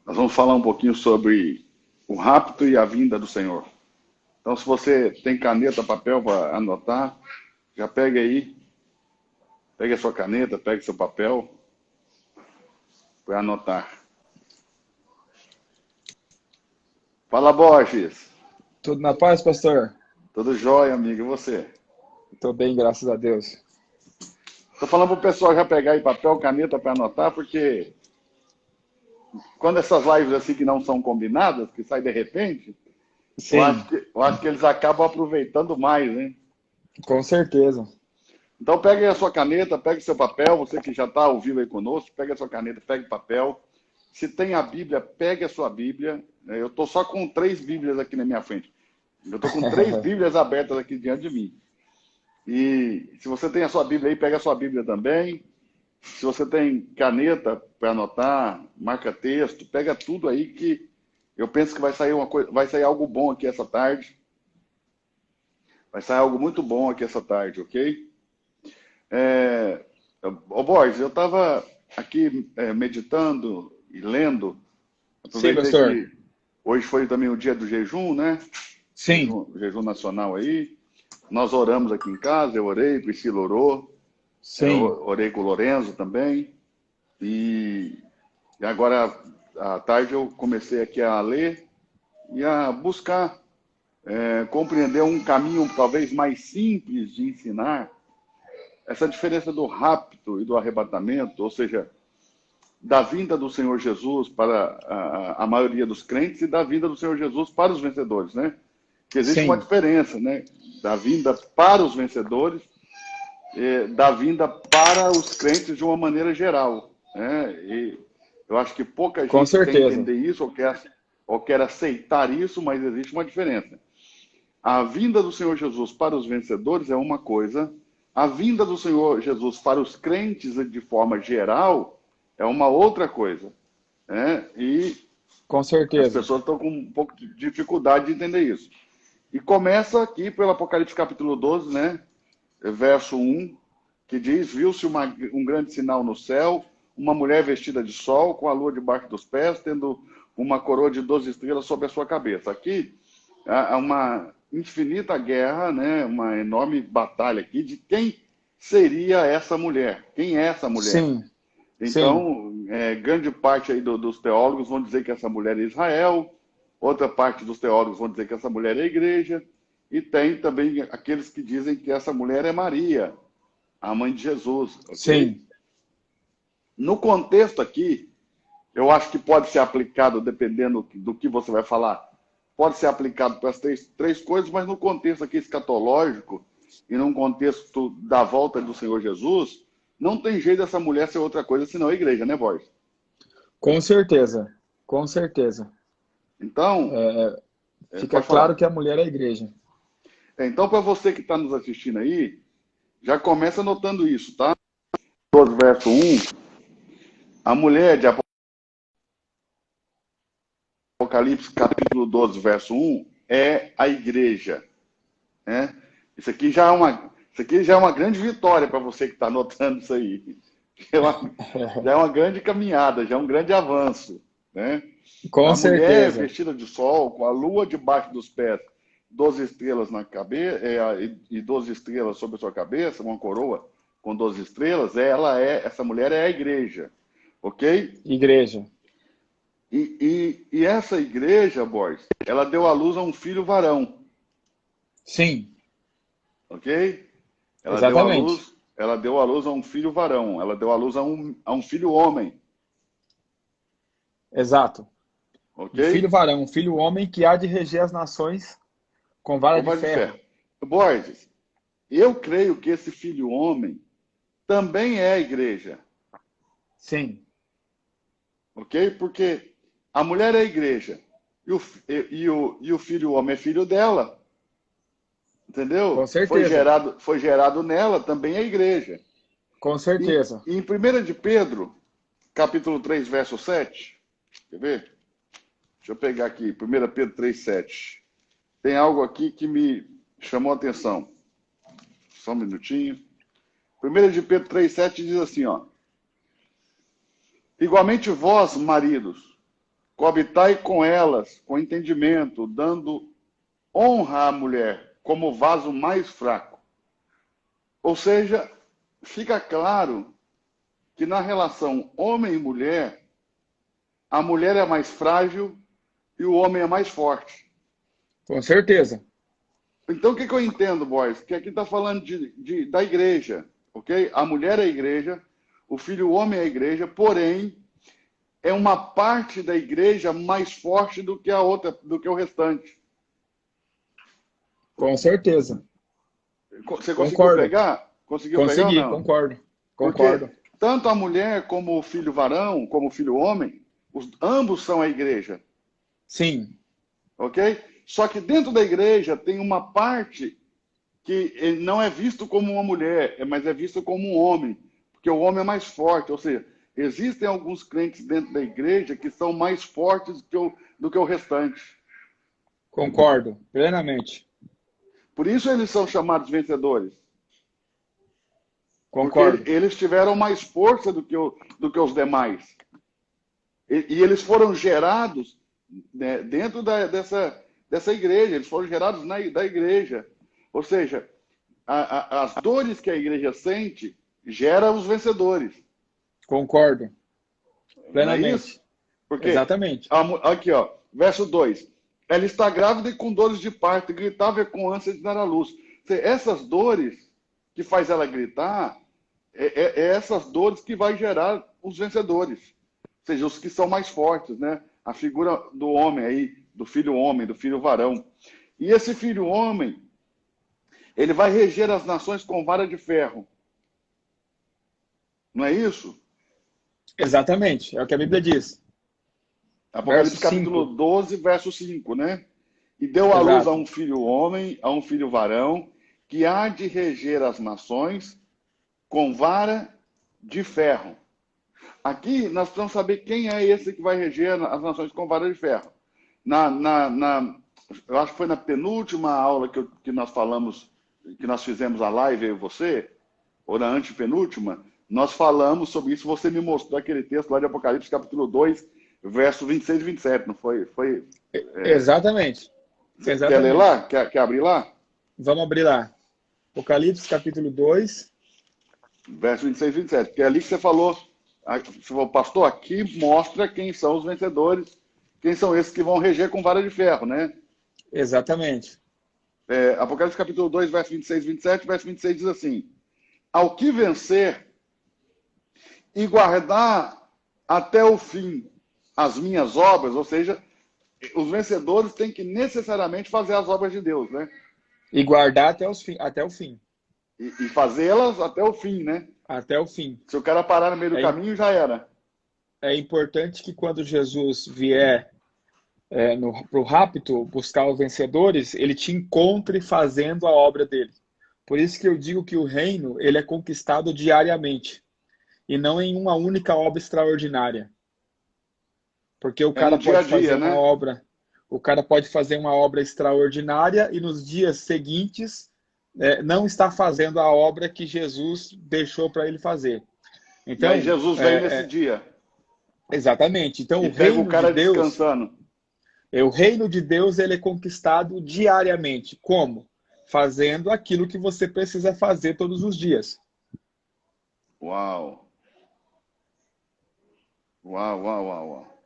Nós vamos falar um pouquinho sobre o rapto e a vinda do Senhor. Então, se você tem caneta, papel para anotar, já pega aí, pegue a sua caneta, pegue seu papel para anotar. Fala, Borges. Tudo na paz, pastor? Tudo jóia, amigo, e você? Estou bem, graças a Deus. Estou falando para o pessoal já pegar aí papel, caneta para anotar, porque quando essas lives assim que não são combinadas, que saem de repente, Sim, eu acho que eles acabam aproveitando mais, né? com certeza. Então pegue a sua caneta, pegue seu papel, você que já está ao vivo aí conosco, pegue a sua caneta, pegue o papel. Se tem a Bíblia, pegue a sua Bíblia. Eu estou só com 3 Bíblias aqui na minha frente. Eu estou com 3 Bíblias abertas aqui diante de mim. E se você tem a sua Bíblia aí, pega a sua Bíblia também. Se você tem caneta para anotar, marca texto, pega tudo aí que eu penso que vai sair uma coisa, vai sair algo bom aqui essa tarde. Vai sair algo muito bom aqui essa tarde, ok? É, Borges, eu estava aqui meditando e lendo. Sim, Aproveitei pastor. que hoje foi também o dia do jejum, né? Sim, Jejum nacional aí. Nós oramos aqui em casa, eu orei, Priscila orou, sim, orei com o Lorenzo também. E, e agora à tarde eu comecei aqui a ler e a buscar compreender um caminho talvez mais simples de ensinar essa diferença do rapto e do arrebatamento, ou seja, da vinda do Senhor Jesus para a maioria dos crentes e da vinda do Senhor Jesus para os vencedores, né? Que existe uma sim, diferença, né? Da vinda para os vencedores, da vinda para os crentes de uma maneira geral, né? E eu acho que pouca com gente quer certeza. entender isso ou quer aceitar isso, mas existe uma diferença. A vinda do Senhor Jesus para os vencedores é uma coisa, a vinda do Senhor Jesus para os crentes de forma geral é uma outra coisa, né? E Com as certeza. pessoas estão com um pouco de dificuldade de entender isso. E começa aqui pelo Apocalipse capítulo 12, né? Verso 1, que diz: Viu-se um grande sinal no céu, uma mulher vestida de sol, com a lua debaixo dos pés, tendo uma coroa de 12 estrelas sobre a sua cabeça. Aqui há uma infinita guerra, né? Uma enorme batalha aqui de quem seria essa mulher. Quem é essa mulher? Sim, sim, Então, grande parte aí dos teólogos vão dizer que essa mulher é Israel, outra parte dos teólogos vão dizer que essa mulher é a igreja, e tem também aqueles que dizem que essa mulher é Maria, a mãe de Jesus, ok? sim. No contexto aqui, eu acho que pode ser aplicado, dependendo do que você vai falar, pode ser aplicado para as três coisas, mas no contexto aqui escatológico e num contexto da volta do Senhor Jesus, não tem jeito dessa mulher ser outra coisa senão a igreja, né, Borges? Com certeza. Com certeza. Então, Fica pode claro falar. que a mulher é a igreja. Então, para você que está nos assistindo aí, já começa anotando isso, tá? 12, verso 1, a mulher de Apocalipse, capítulo 12, verso 1, é a igreja, né? Isso aqui já é uma grande vitória para você que está anotando isso aí. Já é uma grande caminhada, já é um grande avanço, né? Com A mulher certeza. vestida de sol, com a lua debaixo dos pés, 12 estrelas na cabeça e 12 estrelas sobre a sua cabeça, uma coroa com 12 estrelas, essa mulher é a igreja, ok? Igreja. E essa igreja, Boris, ela deu à luz a um filho varão, Sim, ok? exatamente. Ela deu à luz a um filho varão, ela deu à luz a um filho homem, Exato. ok? Um filho varão, um filho homem que há de reger as nações com vara Com de mais de fé. ferro. Borges, eu creio que esse filho homem também é a igreja, Sim, ok? Porque a mulher é a igreja e o filho homem é filho dela, com entendeu? certeza. Foi gerado nela também a igreja. Com E, certeza. em 1 de Pedro, capítulo 3, verso 7, quer ver? Deixa eu pegar aqui, 1 Pedro 3, 7. Tem algo aqui que me chamou a atenção. Só um minutinho. 1 de Pedro 3, 7 diz assim, ó. Igualmente vós, maridos, Coabitai com elas, com entendimento, dando honra à mulher como vaso mais fraco. Ou seja, fica claro que na relação homem e mulher, a mulher é mais frágil e o homem é mais forte. Com certeza. Então, o que eu entendo, boys? Que aqui está falando da igreja, ok? A mulher é a igreja, o filho homem é a igreja, porém, é uma parte da igreja mais forte do que a outra, do que o restante. Com certeza. Você conseguiu Concordo. pegar? Conseguiu pegar ou Consegui, não? concordo. Porque Concordo. tanto a mulher como o filho varão, como o filho homem, ambos são a igreja, Sim, ok? Só que dentro da igreja tem uma parte que ele não é visto como uma mulher, mas é visto como um homem, porque o homem é mais forte. Ou seja, existem alguns crentes dentro da igreja que são mais fortes do que o restante. concordo, plenamente. Por isso eles são chamados vencedores. Porque Concordo. eles tiveram mais força do que os demais. E eles foram gerados, né, dentro dessa igreja, eles foram gerados da igreja. Ou seja, as dores que a igreja sente geram os vencedores. Concordo, Não é plenamente. isso? Porque, Exatamente. aqui, ó, verso 2. Ela está grávida e com dores de parto, e gritava com ânsia de dar à luz. Ou seja, essas dores que faz ela gritar, é essas dores que vai gerar os vencedores. Ou seja, os que são mais fortes, né? A figura do homem aí, do filho varão. E esse filho homem, ele vai reger as nações com vara de ferro. Não é isso? Exatamente, é o que a Bíblia diz. Apocalipse Verso capítulo 5. 12, verso 5, né? E deu à luz a Exato. um filho homem, a um filho varão, que há de reger as nações com vara de ferro. Aqui nós precisamos saber quem é esse que vai reger as nações com vara de ferro. Eu acho que foi na penúltima aula que nós falamos, que nós fizemos a live, eu e você, ou na antepenúltima, nós falamos sobre isso. Você me mostrou aquele texto lá de Apocalipse, capítulo 2, verso 26 e 27, não foi? Exatamente. Quer ler Exatamente. lá? Quer abrir lá? Vamos abrir lá. Apocalipse capítulo 2. Verso 26 e 27. Porque é ali que você falou, pastor, aqui mostra quem são os vencedores, quem são esses que vão reger com vara de ferro, né? Exatamente. Apocalipse capítulo 2, verso 26 e 27, verso 26 diz assim: ao que vencer e guardar até o fim as minhas obras, ou seja, os vencedores têm que necessariamente fazer as obras de Deus, né? E guardar até o fim. E fazê-las até o fim, né? Até o fim. Se o cara parar no meio do caminho, já era. É importante que quando Jesus vier para o rapto buscar os vencedores, ele te encontre fazendo a obra dele. Por isso que eu digo que o reino ele é conquistado diariamente e não em uma única obra extraordinária. Porque o cara dia a pode fazer dia, uma né? obra, o cara pode fazer uma obra extraordinária e nos dias seguintes não está fazendo a obra que Jesus deixou para ele fazer. E aí Então, Jesus vem nesse dia exatamente. Então, e pega o cara descansando. o reino de Deus ele é conquistado diariamente. Como? Fazendo aquilo que você precisa fazer todos os dias. Uau! Uau, uau, uau, uau.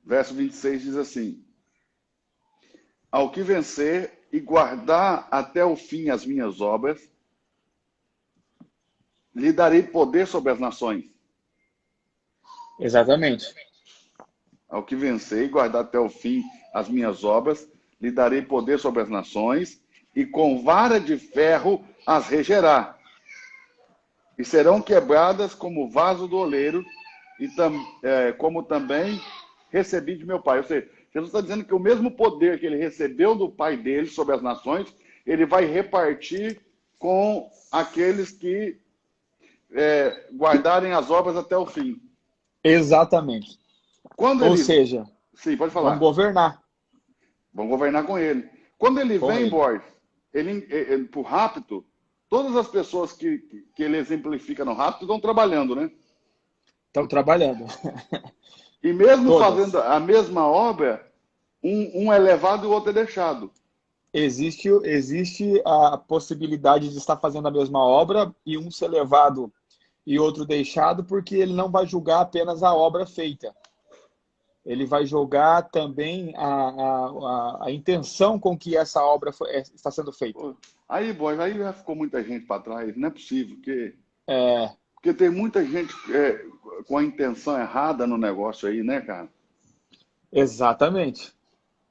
Verso 26 diz assim: ao que vencer e guardar até o fim as minhas obras, lhe darei poder sobre as nações. Exatamente. Ao que vencer e guardar até o fim as minhas obras, lhe darei poder sobre as nações, e com vara de ferro as regerá. E serão quebradas como vaso do oleiro, como também recebi de meu Pai. Ou seja, Jesus está dizendo que o mesmo poder que ele recebeu do Pai dele sobre as nações, ele vai repartir com aqueles que guardarem as obras até o fim. Exatamente. Quando Ou ele... seja, Sim, pode falar. vamos governar. Vão governar com ele. Quando ele Com vem, ele. Boris, pro rapto, todas as pessoas que ele exemplifica no rapto estão trabalhando, né? Estão trabalhando. E mesmo Todas. fazendo a mesma obra, um é levado e o outro é deixado. Existe a possibilidade de estar fazendo a mesma obra e um ser levado e outro deixado, porque ele não vai julgar apenas a obra feita. Ele vai julgar também a intenção com que essa obra está sendo feita. Pô, aí, boy, aí já ficou muita gente para trás. Não é possível, É, porque tem muita gente com a intenção errada no negócio aí, né, cara? exatamente.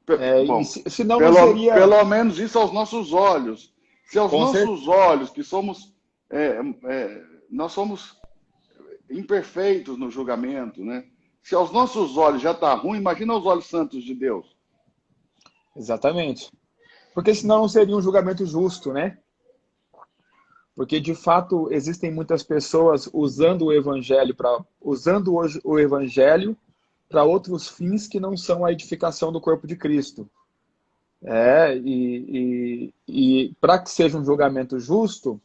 E Bom, senão não seria, pelo menos isso aos nossos olhos. Se aos com certeza. nossos olhos, que somos, nós somos imperfeitos no julgamento, né? Se aos nossos olhos já está ruim, imagina os olhos santos de Deus. Exatamente. Porque senão não seria um julgamento justo, né? Porque, de fato, existem muitas pessoas usando hoje o evangelho para outros fins que não são a edificação do corpo de Cristo. E para que seja um julgamento justo,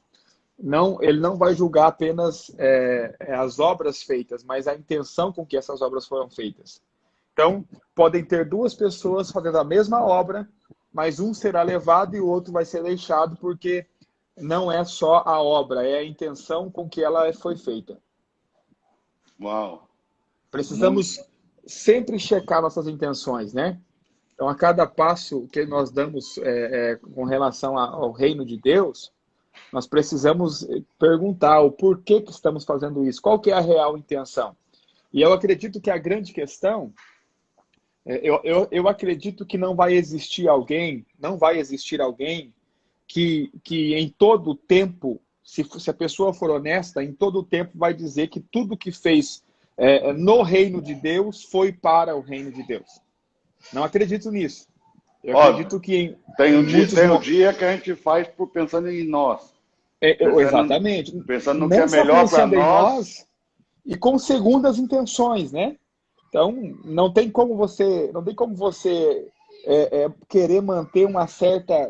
ele não vai julgar apenas as obras feitas, mas a intenção com que essas obras foram feitas. Então, podem ter duas pessoas fazendo a mesma obra, mas um será levado e o outro vai ser deixado, porque não é só a obra, é a intenção com que ela foi feita. Uau! Precisamos sempre checar nossas intenções, né? Então, a cada passo que nós damos com relação ao reino de Deus, nós precisamos perguntar o porquê que estamos fazendo isso, qual que é a real intenção. E eu acredito que a grande questão, eu acredito que não vai existir alguém que em todo tempo, se a pessoa for honesta, em todo tempo vai dizer que tudo que fez no reino de Deus foi para o reino de Deus. Não acredito nisso. Eu acredito que tem um muitos dia que a gente faz pensando em nós. Exatamente. Pensando no que Não é só melhor para pensando em nós. nós, e com segundas intenções, né? Então, não tem como você querer manter uma certa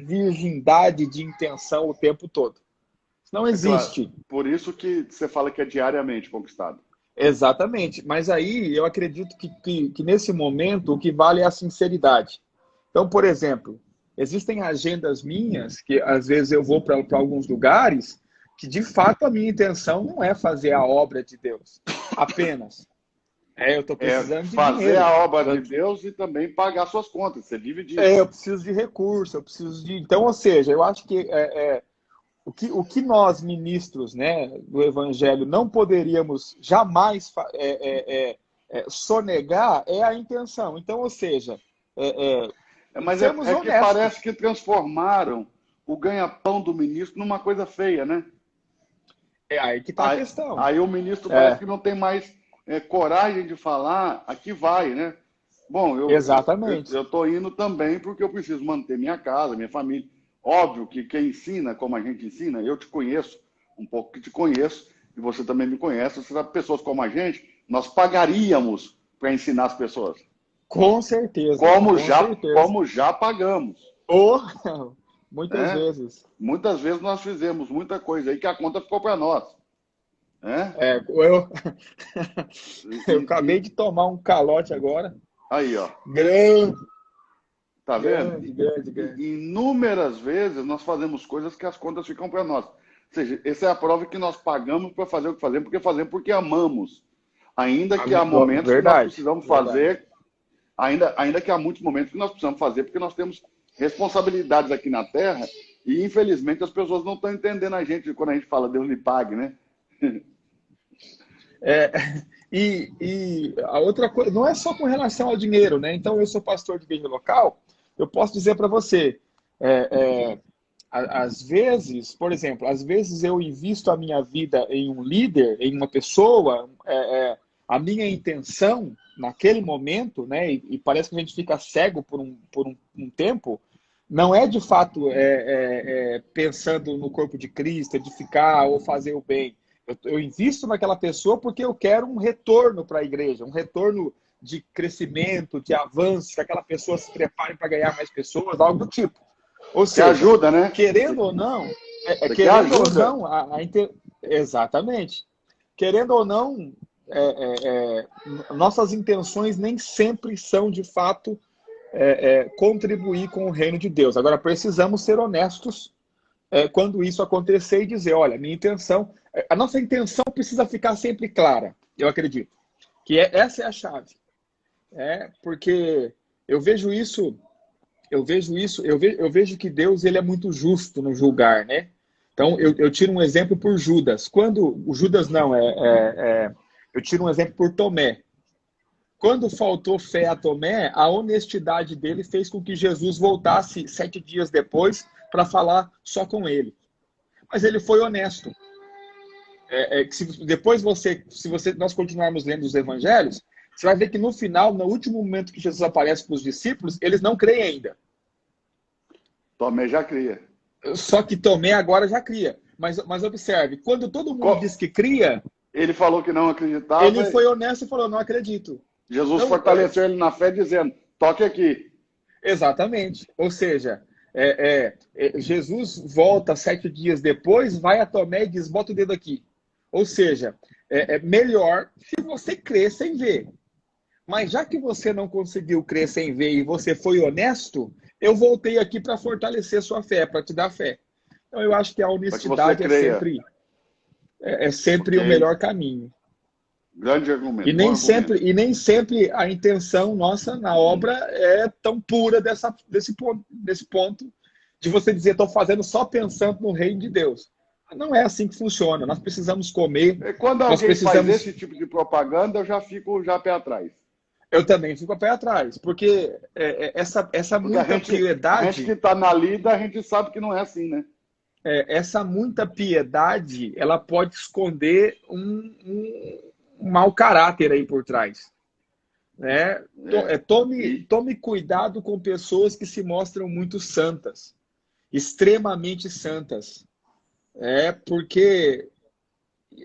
virgindade de intenção o tempo todo. Isso não É claro. existe. Por isso que você fala que é diariamente conquistado. Exatamente. Mas aí eu acredito que nesse momento o que vale é a sinceridade. Então, por exemplo, existem agendas minhas que às vezes eu vou para alguns lugares que de fato a minha intenção não é fazer a obra de Deus apenas. Eu estou precisando de fazer dinheiro. a obra de Deus e também pagar suas contas, você dividir. Eu preciso de recurso, eu preciso de... Então, ou seja, eu acho que o que nós, ministros, né, do Evangelho, não poderíamos jamais sonegar é a intenção. Então, ou seja, mas sermos que honestos. parece que transformaram o ganha-pão do ministro numa coisa feia, né? É aí que está a questão. Aí o ministro parece que não tem mais coragem de falar, aqui vai, né? Bom, Exatamente. eu estou indo também porque eu preciso manter minha casa, minha família. Óbvio que quem ensina, como a gente ensina, eu te conheço, um pouco que te conheço, e você também me conhece, você sabe, pessoas como a gente, nós pagaríamos para ensinar as pessoas. Com certeza. Como já pagamos. Muitas vezes. Muitas vezes nós fizemos muita coisa aí que a conta ficou para nós. Eu acabei de tomar um calote agora. Aí, ó. Grande. Tá vendo? Grande. Inúmeras vezes nós fazemos coisas que as contas ficam para nós. Ou seja, essa é a prova que nós pagamos para fazer o que fazemos, porque amamos. Ainda que há momentos que nós precisamos fazer, ainda que há muitos momentos que nós precisamos fazer, porque nós temos responsabilidades aqui na Terra e, infelizmente, as pessoas não estão entendendo a gente quando a gente fala Deus lhe pague, né? E a outra coisa, não é só com relação ao dinheiro, né? Então, eu sou pastor de igreja local, eu posso dizer para você, às vezes, por exemplo, às vezes eu invisto a minha vida em um líder, em uma pessoa, a minha intenção naquele momento, né? E parece que a gente fica cego por um tempo, não é de fato pensando no corpo de Cristo, edificar ou fazer o bem. Eu invisto naquela pessoa porque eu quero um retorno para a igreja, um retorno de crescimento, de avanço, que aquela pessoa se prepare para ganhar mais pessoas, algo do tipo. Ou seja, ajuda, né? Querendo ou não, exatamente. Querendo ou não, nossas intenções nem sempre são, de fato, contribuir com o reino de Deus. Agora, precisamos ser honestos quando isso acontecer e dizer, olha, minha intenção... A nossa intenção precisa ficar sempre clara, eu acredito. Que essa é a chave. Porque eu vejo isso... Eu vejo que Deus ele é muito justo no julgar, né? Então, eu tiro um exemplo por Judas. Quando o Judas não, eu tiro um exemplo por Tomé. Quando faltou fé a Tomé, a honestidade dele fez com que Jesus voltasse 7 dias depois para falar só com ele. Mas ele foi honesto. Depois nós continuarmos lendo os evangelhos, você vai ver que no final, no último momento que Jesus aparece para os discípulos, eles não creem ainda. Tomé já cria. Só que Tomé agora já cria. Mas observe, quando todo mundo diz que cria... Ele falou que não acreditava. Ele foi honesto e falou, não acredito. Jesus então, fortaleceu ele na fé dizendo, toque aqui. Exatamente. Ou seja, Jesus volta 7 dias depois, vai a Tomé e diz, bota o dedo aqui. Ou seja, é melhor se você crer sem ver. Mas já que você não conseguiu crer sem ver e você foi honesto, eu voltei aqui para fortalecer sua fé, para te dar fé. Então eu acho que a honestidade é sempre o melhor caminho. Grande argumento. E nem sempre a intenção nossa na obra é tão pura desse ponto de você dizer, estou fazendo só pensando no reino de Deus. Não é assim que funciona. Nós precisamos comer. Quando alguém faz esse tipo de propaganda, eu já fico pé atrás. Eu também fico a pé atrás, porque essa muita piedade... A gente que está na lida, a gente sabe que não é assim, né? Essa muita piedade, ela pode esconder um mau caráter aí por trás. Tome cuidado com pessoas que se mostram muito santas, extremamente santas. Porque,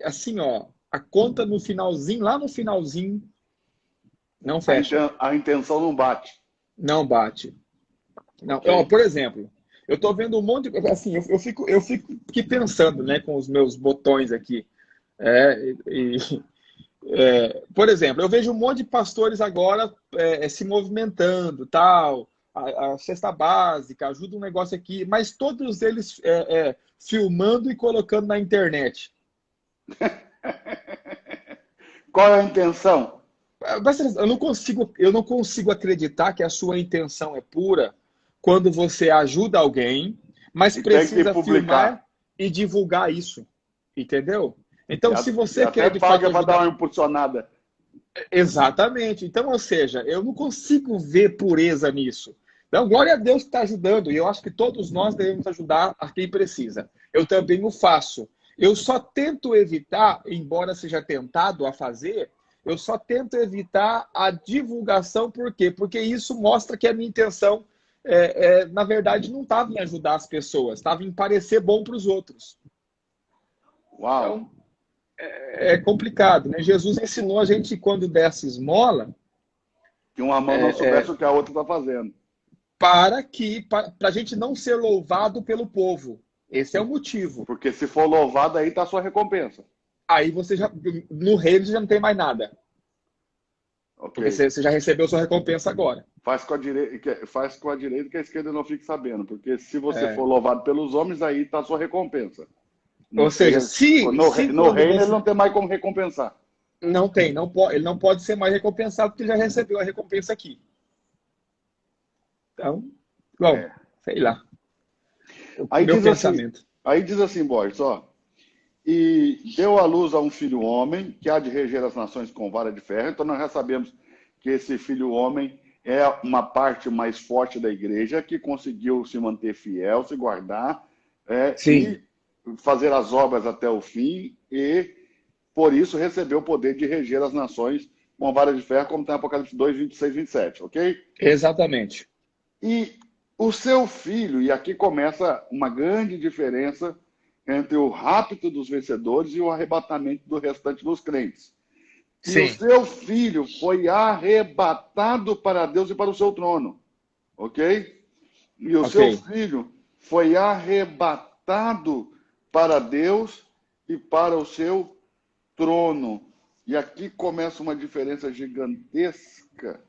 assim, a conta no finalzinho, lá no finalzinho, não fecha. A intenção não bate. Não bate. Não. Okay. Por exemplo, eu estou vendo um monte de... Assim, eu fico aqui pensando, né, com os meus botões aqui. Por exemplo, eu vejo um monte de pastores agora se movimentando, tal, a cesta básica, ajuda um negócio aqui, mas todos eles filmando e colocando na internet. Qual é a intenção? Eu não consigo acreditar que a sua intenção é pura quando você ajuda alguém, mas precisa filmar e divulgar isso. Entendeu? Então, se você quer de fato ajudar... dar uma impulsionada. Exatamente. Então, ou seja, eu não consigo ver pureza nisso. Então, glória a Deus que está ajudando. E eu acho que todos nós devemos ajudar a quem precisa. Eu também o faço. Eu só tento evitar, embora seja tentado a fazer, eu só tento evitar a divulgação. Por quê? Porque isso mostra que a minha intenção, na verdade, não estava em ajudar as pessoas, estava em parecer bom para os outros. Uau! Então, é complicado, né? Jesus ensinou a gente, quando desse esmola... Que uma mão não soubesse o que a outra está fazendo. Para a gente não ser louvado pelo povo. Esse é o motivo. Porque se for louvado, aí está a sua recompensa. Aí você no reino você já não tem mais nada. Okay. Porque você já recebeu sua recompensa agora. Faz com a direita que a esquerda não fique sabendo. Porque se você for louvado pelos homens, aí está a sua recompensa. Ou seja, no reino ele não tem mais como recompensar. Não tem, ele não pode ser mais recompensado porque ele já recebeu a recompensa aqui. Então, bom, sei lá. Meu pensamento. Aí diz assim, Borges, e deu à luz a um filho homem, que há de reger as nações com vara de ferro. Então nós já sabemos que esse filho homem é uma parte mais forte da igreja, que conseguiu se manter fiel, se guardar, e fazer as obras até o fim, e por isso recebeu o poder de reger as nações com vara de ferro, como tem Apocalipse 2, 26, 27, ok? Exatamente. E o seu filho, e aqui começa uma grande diferença entre o rapto dos vencedores e o arrebatamento do restante dos crentes. E o seu filho foi arrebatado para Deus e para o seu trono, ok? E o seu filho foi arrebatado para Deus e para o seu trono. E aqui começa uma diferença gigantesca,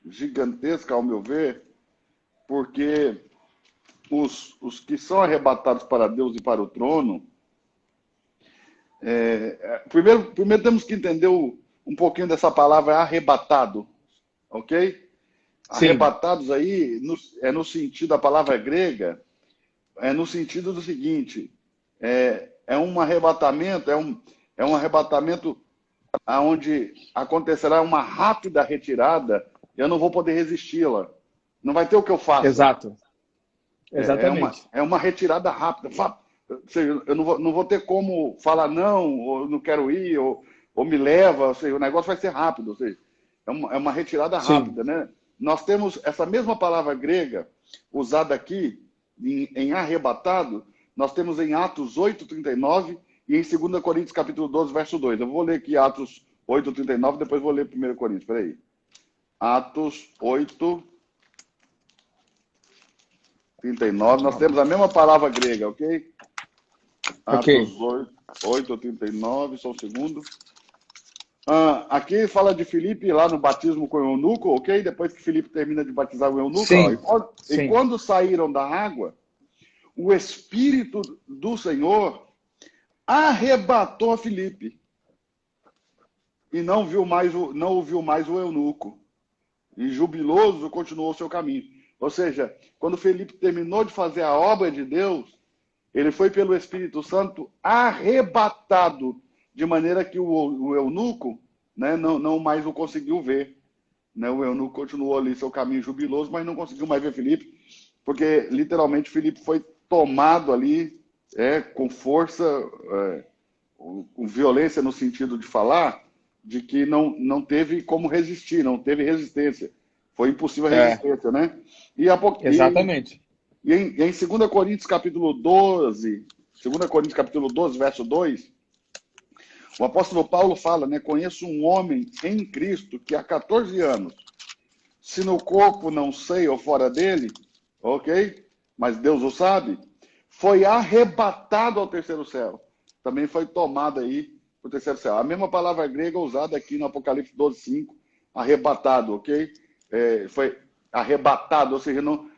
gigantesca ao meu ver, porque os que são arrebatados para Deus e para o trono, primeiro temos que entender um pouquinho dessa palavra arrebatado, ok? Sim, Arrebatados aí no sentido da palavra grega, no sentido do seguinte, um arrebatamento, é um arrebatamento onde acontecerá uma rápida retirada, eu não vou poder resisti-la. Não vai ter o que eu faça. exato. Exatamente. É uma retirada rápida. Ou seja, eu não vou ter como falar não, ou não quero ir, ou me leva. Ou seja, o negócio vai ser rápido. Ou seja, é uma retirada Sim. rápida, né? Nós temos essa mesma palavra grega usada aqui em arrebatado, nós temos em Atos 8:39 e em 2 Coríntios capítulo 12, verso 2. Eu vou ler aqui Atos 8:39, depois vou ler 1 Coríntios. Espera aí. Atos 8:39. Nós temos a mesma palavra grega, ok? Ok. Atos 8:39, só um segundo. Aqui fala de Filipe lá no batismo com o eunuco, ok? Depois que Filipe termina de batizar o eunuco, Sim. e quando saíram da água, o Espírito do Senhor arrebatou a Filipe e não ouviu mais o eunuco. E jubiloso continuou o seu caminho. Ou seja, quando Filipe terminou de fazer a obra de Deus, ele foi pelo Espírito Santo arrebatado, de maneira que o eunuco, né, não mais o conseguiu ver. Né? O eunuco continuou ali seu caminho jubiloso, mas não conseguiu mais ver Filipe, porque literalmente Filipe foi tomado ali com força, com violência no sentido de falar, de que não teve como resistir, não teve resistência. Foi impossível a resistência, né? Exatamente. E em 2 Coríntios capítulo 12, 2 Coríntios capítulo 12, verso 2, o apóstolo Paulo fala, né? Conheço um homem em Cristo que há 14 anos, se no corpo não sei ou fora dele, ok? Mas Deus o sabe, foi arrebatado ao terceiro céu. Também foi tomado aí para o terceiro céu. A mesma palavra grega usada aqui no Apocalipse 12:5, arrebatado, ok? Foi arrebatado, ou seja, não,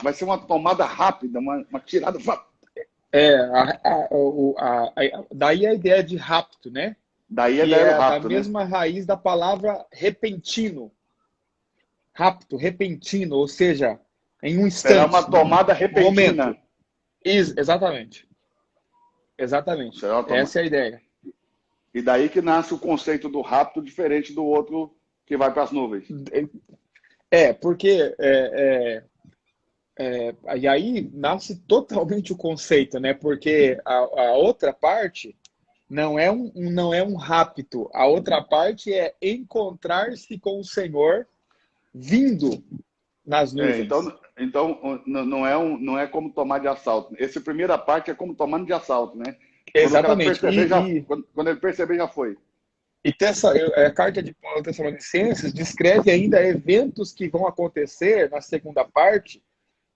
vai ser uma tomada rápida, uma tirada. Daí a ideia de rapto, né? Daí a Que ideia do é da rápido, né? mesma raiz da palavra repentino. Rapto, repentino, ou seja, em um Será uma instante, tomada num repentina. momento. Exatamente. Exatamente. Será uma tomada. Essa é a ideia. E daí que nasce o conceito do rapto diferente do outro que vai para as nuvens. Porque e aí nasce totalmente o conceito, né? Porque a outra parte não é um rapto. A outra parte é encontrar-se com o Senhor vindo nas nuvens. Então não é como tomar de assalto. Essa primeira parte é como tomando de assalto, né? Exatamente. Quando ele perceber, já foi. E a carta de Paulo aos Tessalonicenses descreve ainda eventos que vão acontecer na segunda parte,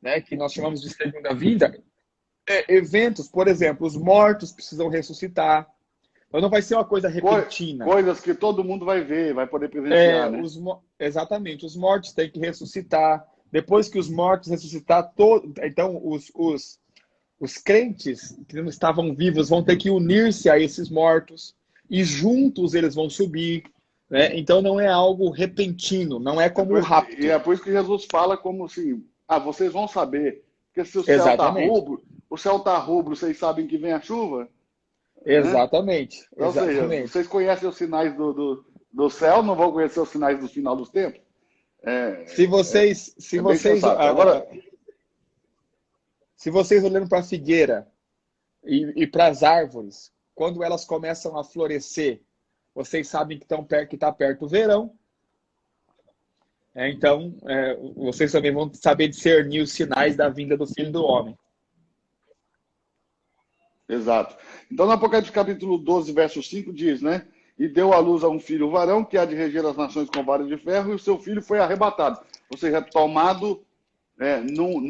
né, que nós chamamos de segunda vinda. Eventos, por exemplo, os mortos precisam ressuscitar. Então não vai ser uma coisa repentina. Coisas que todo mundo vai ver, vai poder presenciar, né? Exatamente, os mortos têm que ressuscitar. Depois que os mortos ressuscitar, então os crentes que não estavam vivos vão ter que unir-se a esses mortos e juntos eles vão subir. Né? Então não é algo repentino, não é como o rapto. E é por isso que Jesus fala como assim, vocês vão saber, porque se o céu está rubro, vocês sabem que vem a chuva. Exatamente. Né? Ou seja, vocês conhecem os sinais do céu, não vão conhecer os sinais do final dos tempos? Se vocês olhando para a figueira e para as árvores, quando elas começam a florescer, vocês sabem que está perto o verão. Então, vocês também vão saber discernir os sinais da vinda do Filho do Homem. Exato. Então, no Apocalipse capítulo 12, verso 5, diz, né? E deu à luz a um filho varão, que há de reger as nações com vara de ferro, e o seu filho foi arrebatado. Ou seja, tomado num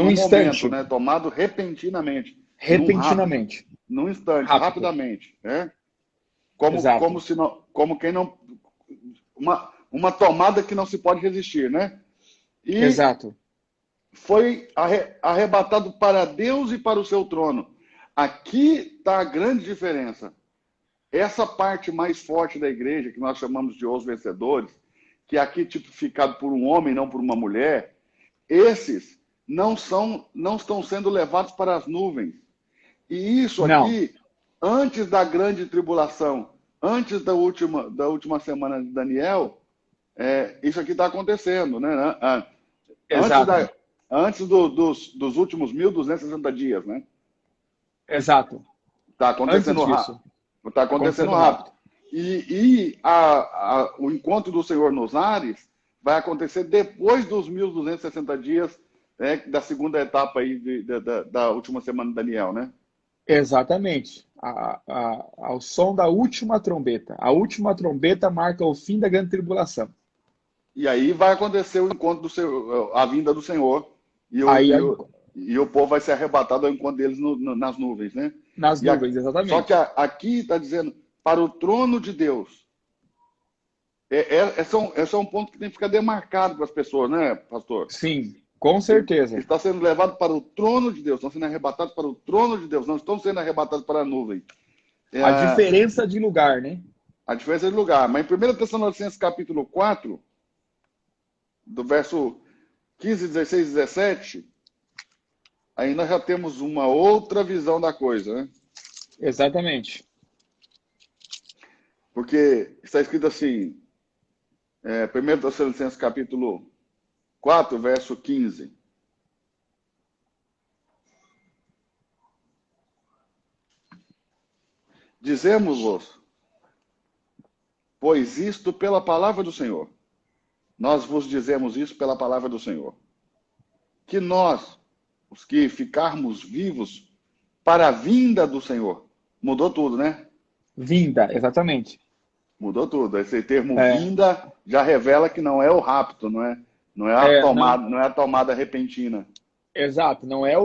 instante. Momento, né? Tomado repentinamente. Repentinamente. Num instante, rapidamente. Né? Exato, como quem não, uma tomada que não se pode resistir, né? E exato. foi arrebatado para Deus e para o seu trono. Aqui está a grande diferença. Essa parte mais forte da igreja, que nós chamamos de os vencedores, que é aqui tipificado por um homem, não por uma mulher, esses não estão sendo levados para as nuvens. E isso Não, aqui, antes da grande tribulação, antes da última semana de Daniel, isso aqui está acontecendo, né? Antes, exato, dos últimos 1.260 dias, né? exato. Está Antes acontecendo rápido. disso, Está acontecendo acontecendo rápido. rápido. O encontro do Senhor nos ares vai acontecer depois dos 1.260 dias, da segunda etapa aí da última semana de Daniel, né? Exatamente. Ao som da última trombeta. A última trombeta marca o fim da grande tribulação. E aí vai acontecer o encontro do Senhor, a vinda do Senhor, e Aí, o povo vai ser arrebatado ao encontro deles nas nuvens, né? nas E nuvens, só que exatamente. aqui está dizendo para o trono de Deus. Esse é um ponto que tem que ficar demarcado para as pessoas, né, pastor? Sim, com certeza. Está sendo levado para o trono de Deus, estão sendo arrebatados para o trono de Deus, não estão sendo arrebatados para a nuvem. A diferença de lugar, né? A diferença de lugar. Mas em 1 Tessalonicenses capítulo 4, do verso 15, 16 e 17, aí nós já temos uma outra visão da coisa, né? Exatamente. Porque está escrito assim, 1 Tessalonicenses capítulo 4, verso 15. Dizemos-vos, pois isto pela palavra do Senhor. Nós vos dizemos isso pela palavra do Senhor. Que nós, os que ficarmos vivos para a vinda do Senhor, mudou tudo, né? Vinda, exatamente. Mudou tudo. Esse termo É, vinda já revela que não é o rapto, não é a não, tomada, não é a tomada repentina. exato. Não é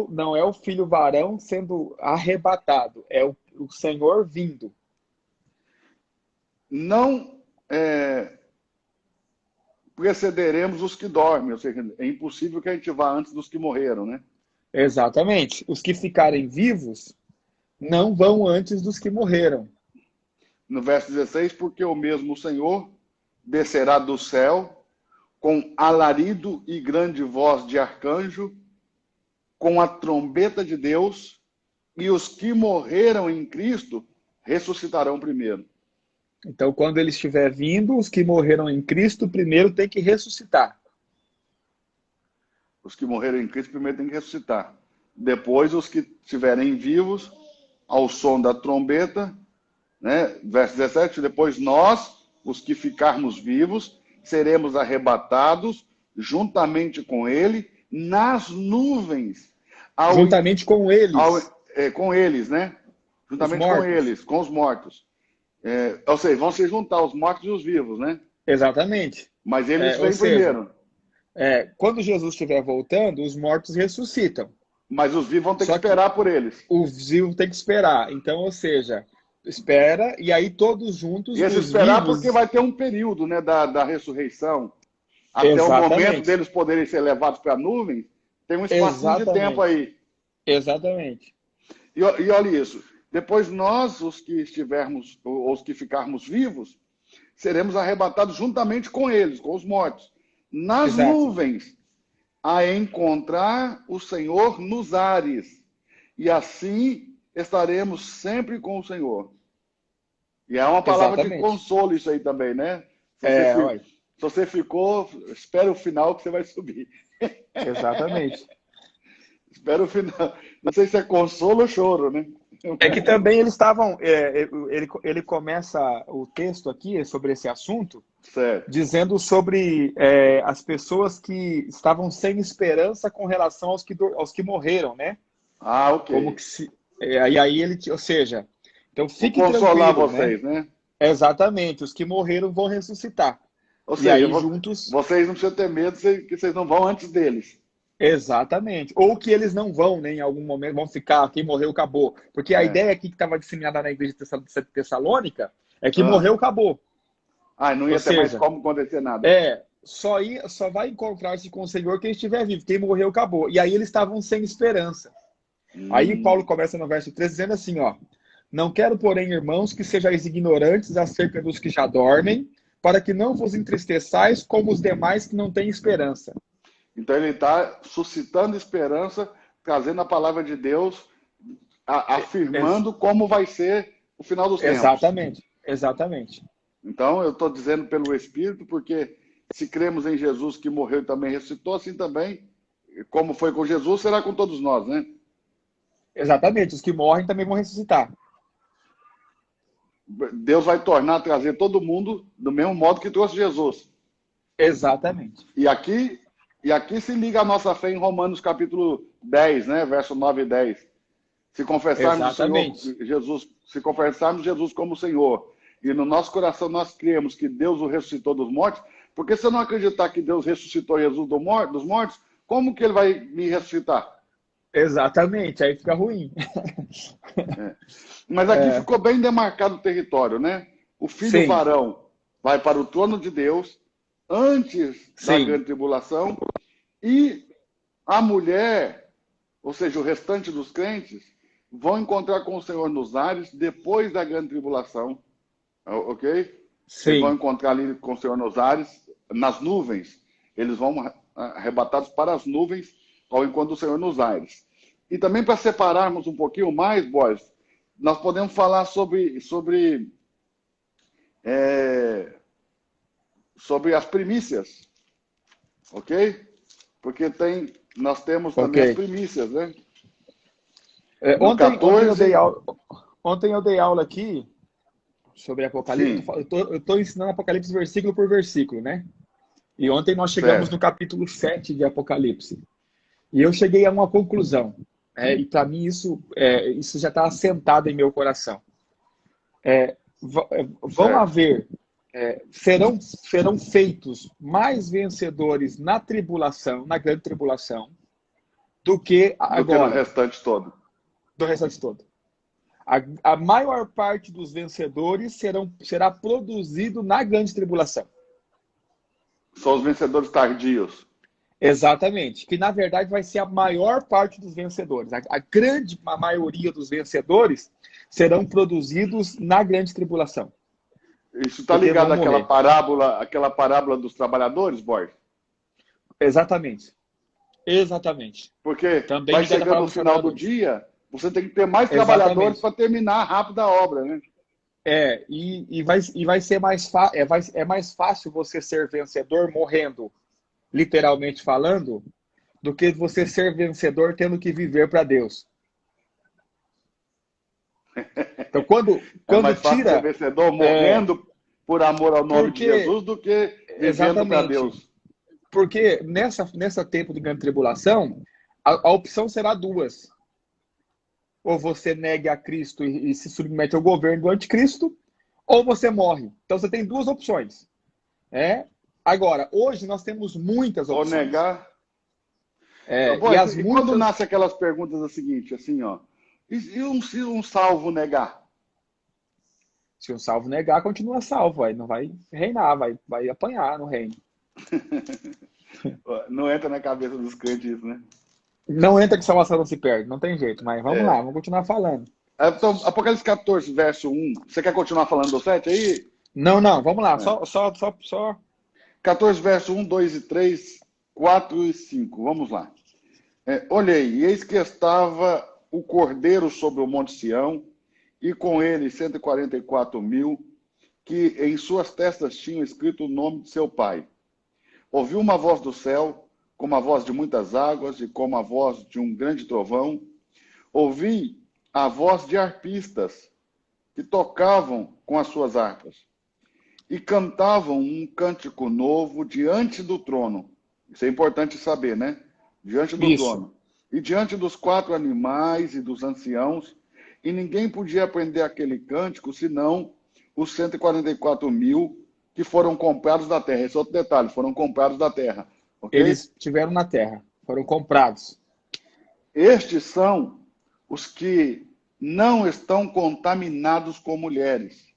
o filho varão sendo arrebatado. É o Senhor vindo. Não precederemos os que dormem, ou seja, é impossível que a gente vá antes dos que morreram, né? Exatamente. Os que ficarem vivos não vão antes dos que morreram. No verso 16, porque o mesmo Senhor descerá do céu com alarido e grande voz de arcanjo, com a trombeta de Deus, e os que morreram em Cristo ressuscitarão primeiro. Então, quando ele estiver vindo, os que morreram em Cristo primeiro têm que ressuscitar. Os que morreram em Cristo primeiro têm que ressuscitar. Depois, os que estiverem vivos, ao som da trombeta, né? Verso 17, depois nós, os que ficarmos vivos, seremos arrebatados juntamente com ele nas nuvens. Juntamente com eles, Com eles, né? os Juntamente com mortos. eles, com os mortos. Ou seja, vão se juntar os mortos e os vivos, né? Exatamente. Mas eles Ou vêm seja, primeiro. quando Jesus estiver voltando, os mortos ressuscitam. Mas os vivos vão ter que Só que esperar por eles. os vivos têm que esperar. Então, ou seja, espera e aí todos juntos, E eles os esperar porque vivos. vai ter um período, né, da ressurreição, até o momento Exatamente. deles poderem ser levados para a nuvem, tem um espacinho de tempo Exatamente. aí. Exatamente. E olha isso. Depois nós, os que estivermos, ou os que ficarmos vivos, seremos arrebatados juntamente com eles, com os mortos, nas Exato. nuvens, a encontrar o Senhor nos ares. E assim estaremos sempre com o Senhor. E é uma palavra de Exatamente. consolo isso aí também, né? Se Olha, você ficou, espera o final que você vai subir. exatamente. Espera o final. Não sei se é consolo ou choro, né? É que também eles estavam. Ele começa o texto aqui sobre esse assunto, Certo. dizendo sobre as pessoas que estavam sem esperança com relação aos que morreram, né? Ah, ok. Como que se. E aí ele. Ou seja, então Vou fique consolar tranquilo, né? vocês, né? Exatamente, os que morreram vão ressuscitar. Ou E seja, aí juntos. vocês não precisam ter medo que vocês não vão antes deles. Exatamente. Ou que eles não vão, né, em algum momento, vão ficar, quem morreu acabou. Porque a É. ideia aqui que estava disseminada na igreja de Tessalônica É que morreu, acabou. Não ia Ou ter mais seja, como acontecer nada. só vai encontrar-se com o Senhor quem estiver vivo. Quem morreu, acabou. E aí eles estavam sem esperança. Aí Paulo começa no verso 13 dizendo assim, ó: não quero, porém, irmãos, que sejais ignorantes acerca dos que já dormem, para que não vos entristeçais como os demais que não têm esperança. Então ele está suscitando esperança, trazendo a palavra de Deus, afirmando como vai ser o final dos tempos. Exatamente. Então eu estou dizendo pelo Espírito, porque se cremos em Jesus que morreu e também ressuscitou, assim também, como foi com Jesus, será com todos nós, né? Exatamente, os que morrem também vão ressuscitar. Deus vai trazer todo mundo do mesmo modo que trouxe Jesus. Exatamente. E aqui se liga a nossa fé em Romanos capítulo 10, né? Verso 9 e 10. Se confessarmos se confessarmos Jesus como Senhor, e no nosso coração nós cremos que Deus o ressuscitou dos mortos, porque se eu não acreditar que Deus ressuscitou Jesus dos mortos, como que ele vai me ressuscitar? Exatamente, aí fica ruim. Mas aqui ficou bem demarcado o território, né? O filho varão vai para o trono de Deus antes da grande tribulação, e a mulher, ou seja, o restante dos crentes, vão encontrar com o Senhor nos ares depois da grande tribulação, ok? Eles vão encontrar ali com o Senhor nos ares, nas nuvens. Eles vão arrebatados para as nuvens ao encontro do Senhor nos ares. E também para separarmos um pouquinho mais, boys, nós podemos falar sobre as primícias, ok? Porque nós temos também as primícias, né? Ontem eu dei aula aqui sobre Apocalipse. Eu estou ensinando Apocalipse versículo por versículo, né? E ontem nós chegamos no capítulo 7 de Apocalipse. E eu cheguei a uma conclusão. E para mim isso já está assentado em meu coração. Vão haver, serão feitos mais vencedores na tribulação, na grande tribulação, do que agora. Do restante todo. Do restante todo. A maior parte dos vencedores será produzido na grande tribulação. São os vencedores tardios. Exatamente. Que, na verdade, vai ser a maior parte dos vencedores. A grande maioria dos vencedores serão produzidos na grande tribulação. Isso está ligado àquela parábola dos trabalhadores, boy? Exatamente. Porque também vai chegando no final do dia, você tem que ter mais trabalhadores para terminar rápido a obra, né? E vai ser mais fácil você ser vencedor morrendo, literalmente falando, do que você ser vencedor tendo que viver para Deus. Então, quando mais fácil ser vencedor morrendo por amor ao nome de Jesus do que vivendo para Deus. Porque nessa tempo de grande tribulação, a opção será duas. Ou você nega a Cristo e se submete ao governo do anticristo, ou você morre. Então você tem duas opções. Agora, hoje nós temos muitas opções. Ou negar. Quando nascem aquelas perguntas a seguinte, assim, ó. Se um salvo negar? Se um salvo negar, continua salvo. Aí não vai reinar, vai apanhar no reino. Não entra na cabeça dos crentes isso, né? Não entra que salvação não se perde, não tem jeito. Mas vamos lá, vamos continuar falando. Então, Apocalipse 14, verso 1. Você quer continuar falando do 7 aí? Não, vamos lá. Só. 14, verso 1, 2 e 3, 4 e 5. Vamos lá. Olhei, e eis que estava o Cordeiro sobre o Monte Sião, e com ele 144.000, que em suas testas tinham escrito o nome de seu pai. Ouvi uma voz do céu, como a voz de muitas águas, e como a voz de um grande trovão. Ouvi a voz de arpistas, que tocavam com as suas harpas, e cantavam um cântico novo diante do trono. Isso é importante saber, né? Diante do trono. E diante dos 4 animais e dos anciãos, e ninguém podia aprender aquele cântico, senão os 144.000 que foram comprados da terra. Esse é outro detalhe, foram comprados da terra. Okay? Eles estiveram na terra, foram comprados. Estes são os que não estão contaminados com mulheres.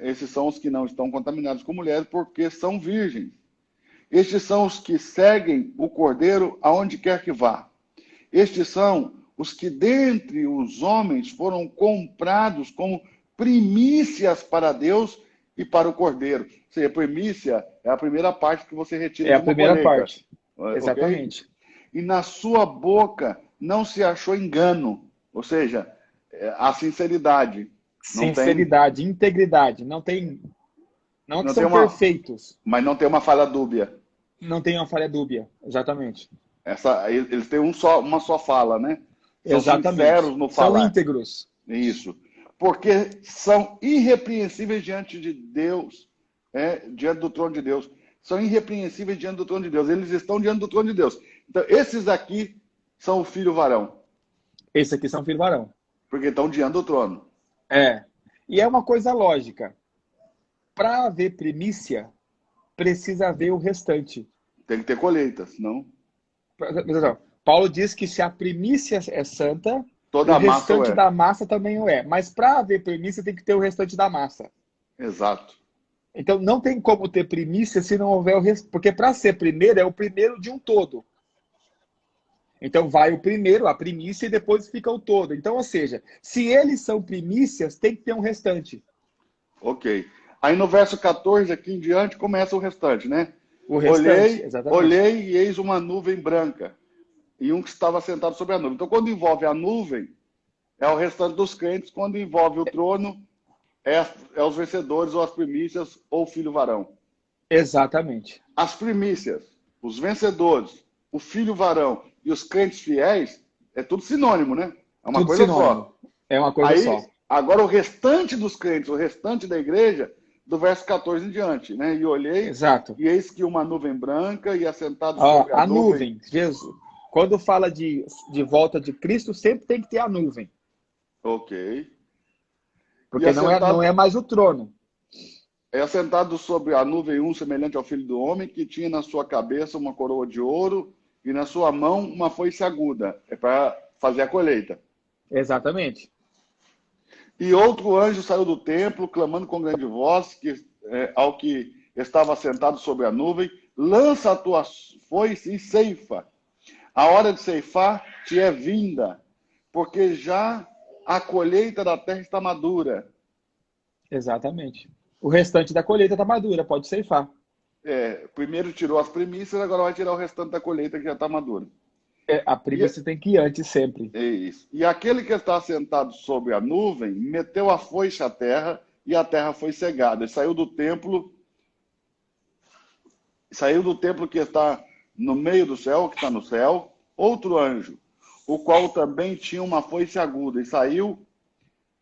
esses são os que não estão contaminados com mulheres, porque são virgens. Estes são os que seguem o Cordeiro aonde quer que vá. Estes são os que dentre os homens foram comprados como primícias para Deus e para o Cordeiro. Ou seja, primícia é a primeira parte que você retira É de a uma primeira colheita. parte. Exatamente. E na sua boca não se achou engano. Ou seja, a sinceridade. Sinceridade, integridade. Não que Não tem são perfeitos. Mas não tem uma falha dúbia. Não tem uma falha dúbia. Exatamente. Eles têm uma só fala, né? São Exatamente. sinceros no falar. São íntegros. Isso. Porque são irrepreensíveis diante de Deus, diante do trono de Deus. São irrepreensíveis diante do trono de Deus. Eles estão diante do trono de Deus. Então, esses aqui são o filho varão. Esses aqui são filho varão. Porque estão diante do trono. E é uma coisa lógica. Para haver primícia, precisa haver o restante. Tem que ter colheita, senão... Paulo diz que se a primícia é santa, toda o restante da massa também o é. Mas para haver primícia, tem que ter o restante da massa. Exato. Então não tem como ter primícia se não houver o restante. Porque para ser primeiro, é o primeiro de um todo. Então vai o primeiro, a primícia, e depois fica o todo. Então, ou seja, se eles são primícias, tem que ter um restante. Ok. Aí no verso 14 aqui em diante começa o restante, né? O restante, exatamente. Olhei e eis uma nuvem branca e um que estava sentado sobre a nuvem. Então, quando envolve a nuvem, é o restante dos crentes. Quando envolve o trono, é os vencedores, ou as primícias, ou o filho varão. Exatamente. As primícias, os vencedores, o filho varão e os crentes fiéis, é tudo sinônimo, né? É uma coisa só. É uma coisa só. Agora, o restante dos crentes, o restante da igreja, do verso 14 em diante, né? E olhei, exato, e eis que uma nuvem branca e assentado sobre a nuvem. Jesus, quando fala de volta de Cristo, sempre tem que ter a nuvem. Ok. Porque não é mais o trono. É assentado sobre a nuvem um semelhante ao Filho do Homem, que tinha na sua cabeça uma coroa de ouro e na sua mão uma foice aguda. É para fazer a colheita. Exatamente. E outro anjo saiu do templo, clamando com grande voz, ao que estava sentado sobre a nuvem: lança a tua foice e ceifa. A hora de ceifar te é vinda, porque já a colheita da terra está madura. Exatamente. O restante da colheita está madura, pode ceifar. Primeiro tirou as primícias, agora vai tirar o restante da colheita que já está madura. A primícia tem que ir antes sempre. É isso. E aquele que está sentado sobre a nuvem meteu a foice à terra e a terra foi cegada. E saiu do templo que está no meio do céu, que está no céu, outro anjo, o qual também tinha uma foice aguda. E saiu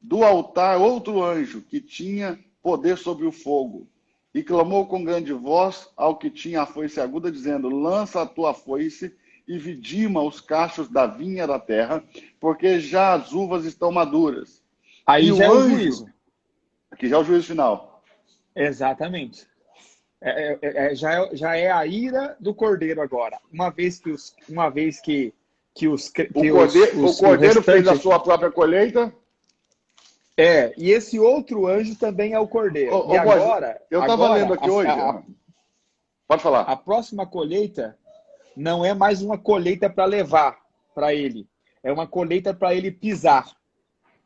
do altar outro anjo que tinha poder sobre o fogo. E clamou com grande voz ao que tinha a foice aguda, dizendo: lança a tua foice e vidima os cachos da vinha da terra, porque já as uvas estão maduras. Aí e já é o juízo. Aqui já é o juízo final. Exatamente. Já é a ira do cordeiro agora. Uma vez que o cordeiro fez a sua própria colheita. E esse outro anjo também é o cordeiro. Eu estava lendo aqui hoje. Pode falar. A próxima colheita não é mais uma colheita para levar para ele. É uma colheita para ele pisar.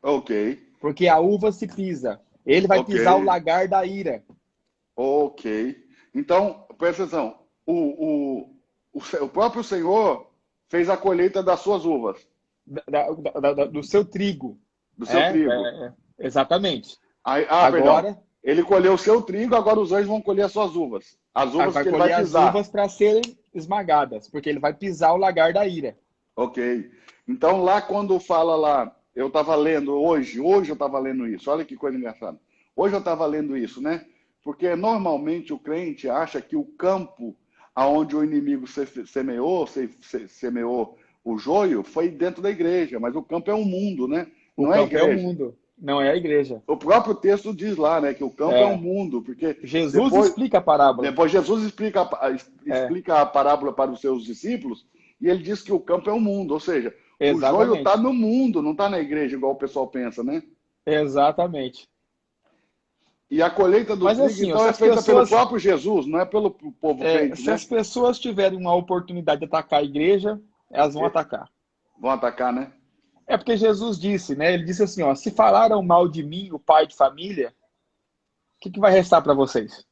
Ok. Porque a uva se pisa. Ele vai pisar o lagar da ira. Ok. Então, presta atenção. O próprio Senhor fez a colheita das suas uvas. Do seu trigo. Do seu trigo. Exatamente. Perdão. Ele colheu o seu trigo, agora os anjos vão colher as suas uvas. As uvas que ele vai pisar. As uvas para serem esmagadas, porque ele vai pisar o lagar da ira. Ok. Então, lá quando fala lá, eu estava lendo hoje eu estava lendo isso. Olha que coisa engraçada. Hoje eu estava lendo isso, né? Porque normalmente o crente acha que o campo aonde o inimigo semeou o joio foi dentro da igreja, mas o campo é um mundo, né? Não é a igreja. É o mundo. Não é a igreja. O próprio texto diz lá, né, que o campo é um mundo, porque Jesus explica a parábola. Depois Jesus explica a parábola para os seus discípulos e ele diz que o campo é um mundo, ou seja, o joio está no mundo, não está na igreja igual o pessoal pensa, né? Exatamente. E a colheita do Mas trigo, assim, ó, então, se é as feita pelo pessoas, próprio Jesus, não é pelo povo crente, se né? as pessoas tiverem uma oportunidade de atacar a igreja, elas vão E- atacar. Vão atacar, né? É porque Jesus disse, né? Ele disse assim, ó, se falaram mal de mim, o pai de família, o que vai restar para vocês?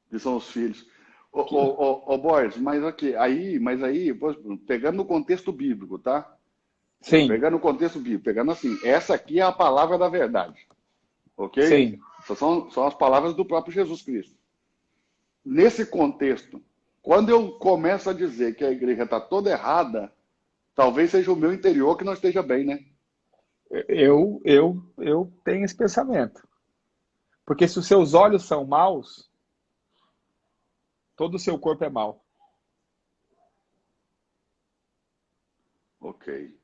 Que são os filhos. Que- Boris, mas aqui, aí, pô, pegando no contexto bíblico, tá? Sim, Pegando o contexto bíblico, pegando assim, essa aqui é a palavra da verdade, ok? sim. Essas são as palavras do próprio Jesus Cristo. Nesse contexto, quando eu começo a dizer que a igreja está toda errada, talvez seja o meu interior que não esteja bem, né? Eu tenho esse pensamento. Porque se os seus olhos são maus, todo o seu corpo é mau. Ok.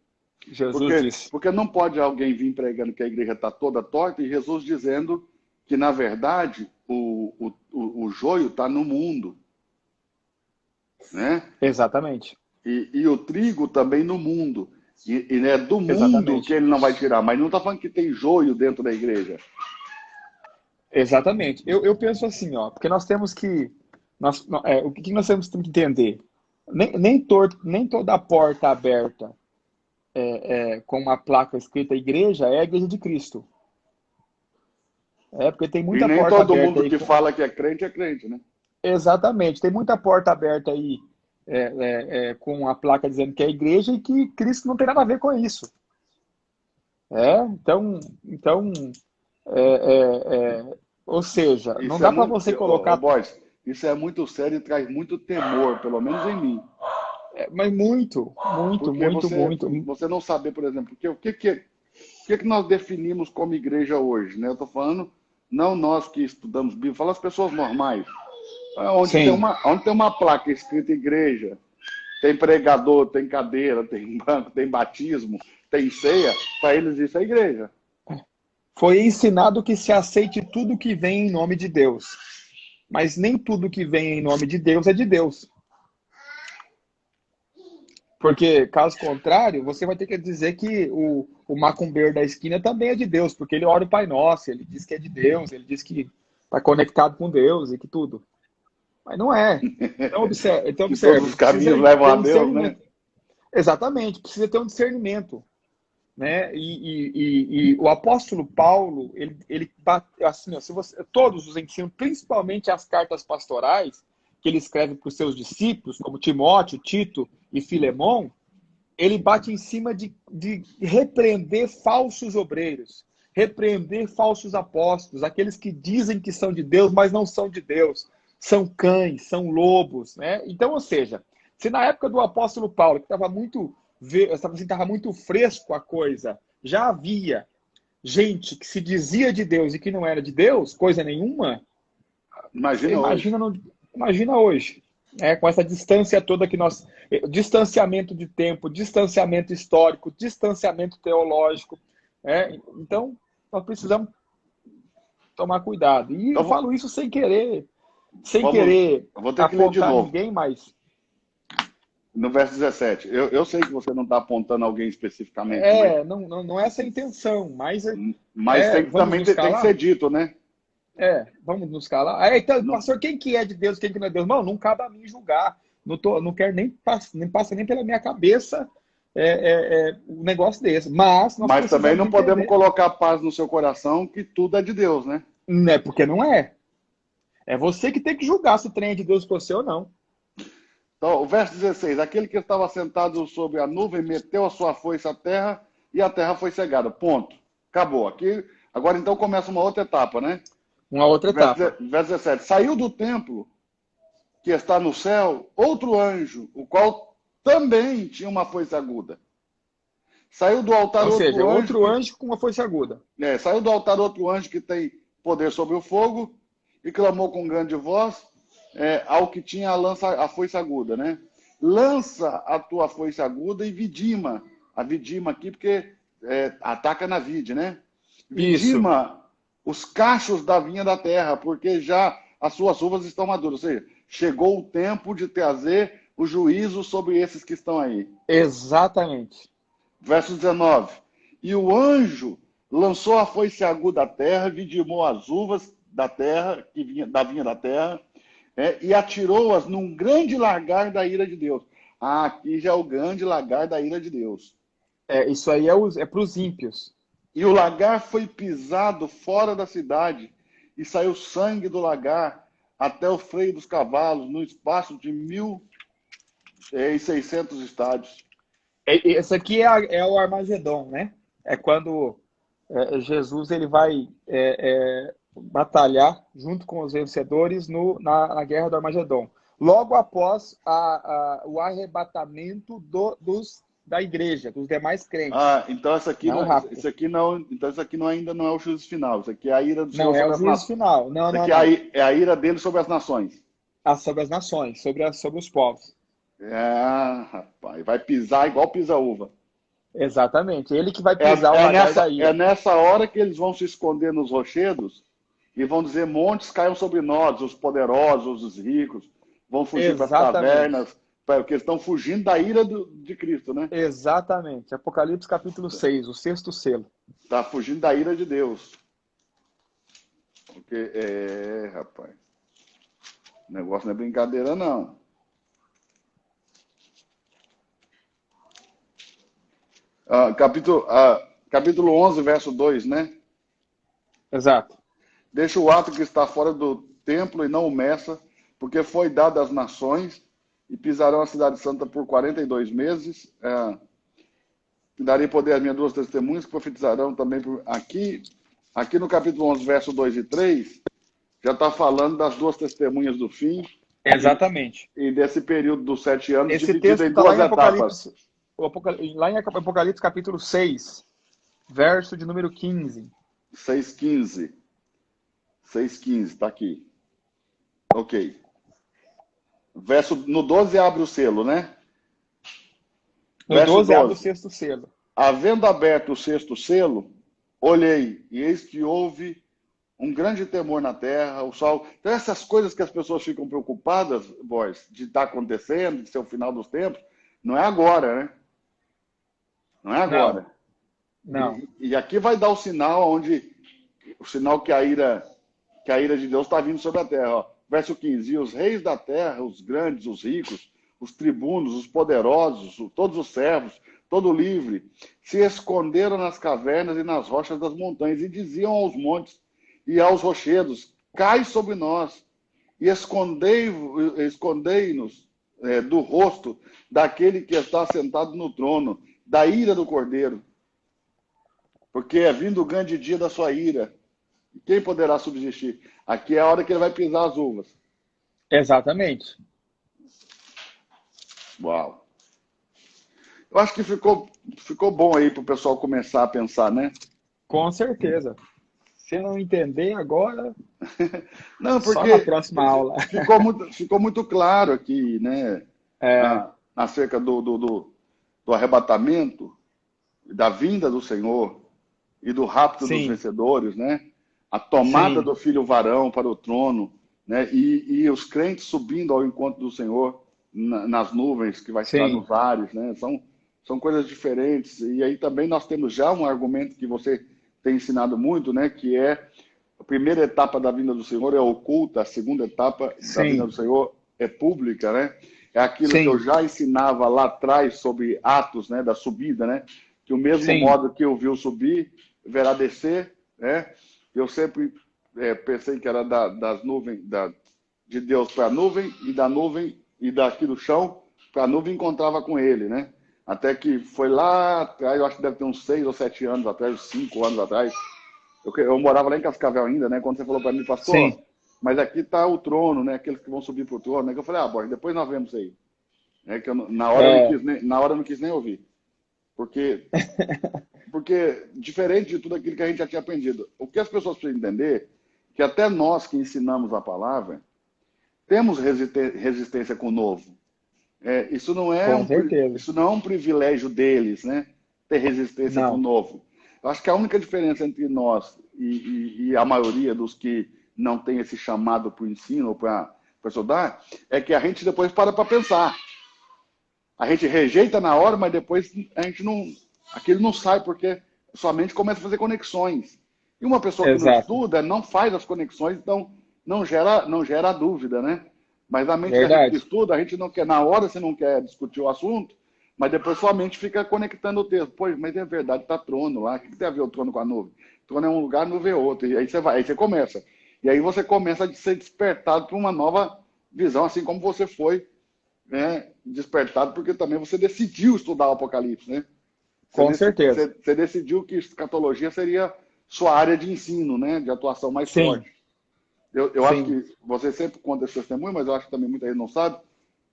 Jesus Porque, disse. porque não pode alguém vir pregando que a igreja está toda torta e Jesus dizendo que, na verdade, o joio está no mundo, né? Exatamente. E o trigo também no mundo. E é do mundo que Exatamente. ele não vai tirar. Mas não está falando que tem joio dentro da igreja. Exatamente. Eu penso assim, ó, porque nós temos que. O que nós temos que entender? Nem toda porta aberta com uma placa escrita igreja é a igreja de Cristo. Porque tem E muita nem porta todo aberta mundo aí que com. fala que é crente, né? Exatamente, tem muita porta aberta aí com a placa dizendo que é igreja e que Cristo não tem nada a ver com isso. Então é, é, ou seja, não Isso é dá para muito. você colocar, Boys, isso é muito sério e traz muito temor, pelo menos em mim. mas muito, muito, Porque muito, muito. você não saber, por exemplo, porque o que nós definimos como igreja hoje, né? Eu estou falando, não nós que estudamos Bíblia, falo as pessoas normais. Sim, Onde tem uma placa escrita igreja, tem pregador, tem cadeira, tem banco, tem batismo, tem ceia, para eles isso é igreja. foi ensinado que se aceite tudo que vem em nome de Deus, mas nem tudo que vem em nome de Deus é de Deus. Porque, caso contrário, você vai ter que dizer que o macumbeiro da esquina também é de Deus, porque ele ora o Pai Nosso, ele diz que é de Deus, ele diz que está conectado com Deus e que tudo. Mas não é. Então Que todos os observe, precisa caminhos levam ter a um Deus, né? discernimento. Exatamente, precisa ter um discernimento. Né? E o apóstolo Paulo, ele assim, ó, se você, todos os ensinos, principalmente as cartas pastorais, que ele escreve para os seus discípulos, como Timóteo, Tito e Filemão, ele bate em cima de repreender falsos obreiros, repreender falsos apóstolos, aqueles que dizem que são de Deus, mas não são de Deus. São cães, são lobos. Né? Então, ou seja, se na época do apóstolo Paulo, que estava muito fresco a coisa, já havia gente que se dizia de Deus e que não era de Deus, coisa nenhuma, você Imagina hoje. imagina hoje, com essa distância toda que nós. Distanciamento de tempo, distanciamento histórico, distanciamento teológico. Então, nós precisamos tomar cuidado. E eu Então, falo isso sem vamos, querer eu vou ter que ler de apontar novo. ninguém, mas No verso 17. Eu sei que você não está apontando alguém especificamente, não é essa a intenção, mas vamos nos tem que calar? ser dito, né? Vamos nos calar. Então, Não, pastor, quem que é de Deus, quem que não é de Deus? Não cabe a mim julgar. Não quero nem passa nem pela minha cabeça um negócio desse. Mas nós mas também precisamos não podemos entender. colocar paz no seu coração que tudo é de Deus, né? Não é porque não é. É você que tem que julgar se o trem é de Deus para você ou não. Então, o verso 16. Aquele que estava sentado sobre a nuvem meteu a sua foice à terra e a terra foi cegada. Ponto. Acabou. Aqui, agora então começa uma outra etapa, né? Uma outra etapa. Verso 17. Saiu do templo que está no céu outro anjo, o qual também tinha uma foice aguda. Saiu do altar Ou seja, outro anjo outro anjo com uma foice aguda. saiu do altar outro anjo que tem poder sobre o fogo e clamou com grande voz ao que tinha a foice aguda, né? Lança a tua foice aguda e vidima. A vidima aqui porque ataca na vide, né? Isso. Vidima os cachos da vinha da terra, porque já as suas uvas estão maduras. Ou seja, chegou o tempo de trazer o juízo sobre esses que estão aí. Exatamente. Verso 19. E o anjo lançou a foice aguda à terra, vidimou as uvas da terra, da vinha da terra, e atirou-as num grande lagar da ira de Deus. Ah, aqui já é o grande lagar da ira de Deus. Isso aí é para os ímpios. E o lagar foi pisado fora da cidade, e saiu sangue do lagar até o freio dos cavalos, no espaço de 1.600 estádios. Esse aqui é o Armagedon, né? É quando Jesus ele vai batalhar junto com os vencedores na guerra do Armagedon. Logo após o arrebatamento da igreja, dos demais crentes. Ah, então isso aqui não, ainda não é o juízo final. Isso aqui é a ira do Senhor não é sobre o as juízo nações. final. Não, Isso não, aqui não. é a ira dele sobre as nações. Sobre as nações, sobre os povos. Rapaz, vai pisar igual pisa uva. Exatamente. Ele que vai pisar o lagar da ira. É nessa hora que eles vão se esconder nos rochedos e vão dizer: montes caiam sobre nós, os poderosos, os ricos, vão fugir para as cavernas, porque eles estão fugindo da ira de Cristo, né? Exatamente. Apocalipse capítulo 6, o sexto selo. Está fugindo da ira de Deus. Porque, rapaz, o negócio não é brincadeira, não. Capítulo 11, verso 2, né? Exato. Deixa o ato que está fora do templo e não o meça, porque foi dado às nações e pisarão a cidade santa por 42 meses. Darei poder às minhas duas testemunhas que profetizarão também aqui no capítulo 11, verso 2 e 3, já está falando das duas testemunhas do fim. Exatamente. E desse período dos 7 anos, esse dividido texto em está duas lá em etapas. Lá em Apocalipse capítulo 6, verso de número 15. 6,15. 6,15, está aqui. Ok. No 12 abre o selo, né? No 12 abre o sexto selo. Havendo aberto o sexto selo, olhei, e eis que houve um grande temor na terra, o sol. Então, essas coisas que as pessoas ficam preocupadas, boys, de estar acontecendo, de ser o final dos tempos, não é agora, né? Não é agora. Não. E aqui vai dar o sinal que a ira de Deus está vindo sobre a terra. Ó. Verso 15. E os reis da terra, os grandes, os ricos, os tribunos, os poderosos, todos os servos, todo livre, se esconderam nas cavernas e nas rochas das montanhas e diziam aos montes e aos rochedos: cai sobre nós e escondei-nos do rosto daquele que está sentado no trono, da ira do Cordeiro. Porque é vindo o grande dia da sua ira. Quem poderá subsistir? Aqui é a hora que ele vai pisar as uvas. Exatamente. Uau. Eu acho que ficou bom aí para o pessoal começar a pensar, né? Com certeza. Se não entender agora, não, porque só na próxima aula. Ficou muito claro aqui, né? Acerca do arrebatamento, da vinda do Senhor e do rapto dos vencedores, né? A tomada do filho varão para o trono, né? E os crentes subindo ao encontro do Senhor nas nuvens, que vai estar nos ares, né? São coisas diferentes. E aí também nós temos já um argumento que você tem ensinado muito, né? Que é a primeira etapa da vinda do Senhor é oculta, a segunda etapa da vinda do Senhor é pública, né? É aquilo que eu já ensinava lá atrás sobre Atos, né? Da subida, né? Que o mesmo modo que eu vi subir, verá descer, né? Eu sempre pensei que era das nuvens, de Deus para a nuvem, e da nuvem e daqui do chão para a nuvem encontrava com ele, né? Até que foi lá atrás, eu acho que deve ter uns 6 ou 7 anos atrás, 5 anos atrás. Eu morava lá em Cascavel ainda, né? Quando você falou para mim, pastor, mas aqui está o trono, né? Aqueles que vão subir para o trono, né? Que eu falei, Borges, depois nós vemos isso aí. Que na hora eu não quis nem ouvir. Porque diferente de tudo aquilo que a gente já tinha aprendido, o que as pessoas precisam entender, que até nós que ensinamos a palavra, temos resistência com o novo. Isso não é um privilégio deles, né? Ter resistência com o novo. Eu acho que a única diferença entre nós e a maioria dos que não tem esse chamado para o ensino ou para estudar é que a gente depois para pensar. A gente rejeita na hora, mas depois a gente não... Aquilo não sai porque sua mente começa a fazer conexões. E uma pessoa que não Exato. estuda não faz as conexões, então não gera dúvida, né? Mas a mente da gente que Verdade. estuda, a gente não quer, na hora você não quer discutir o assunto, mas depois sua mente fica conectando o texto. Pô, mas é verdade, tá trono lá. O que tem a ver o trono com a nuvem? Trono é um lugar, nuvem é outro. E aí você começa. E aí você começa a ser despertado para uma nova visão, assim como você foi, né, despertado, porque também você decidiu estudar o Apocalipse, né? Com certeza. Você decidiu que escatologia seria sua área de ensino, né, de atuação mais Sim, forte. Eu acho sim, que você sempre conta esse testemunho, mas eu acho que também muita gente não sabe,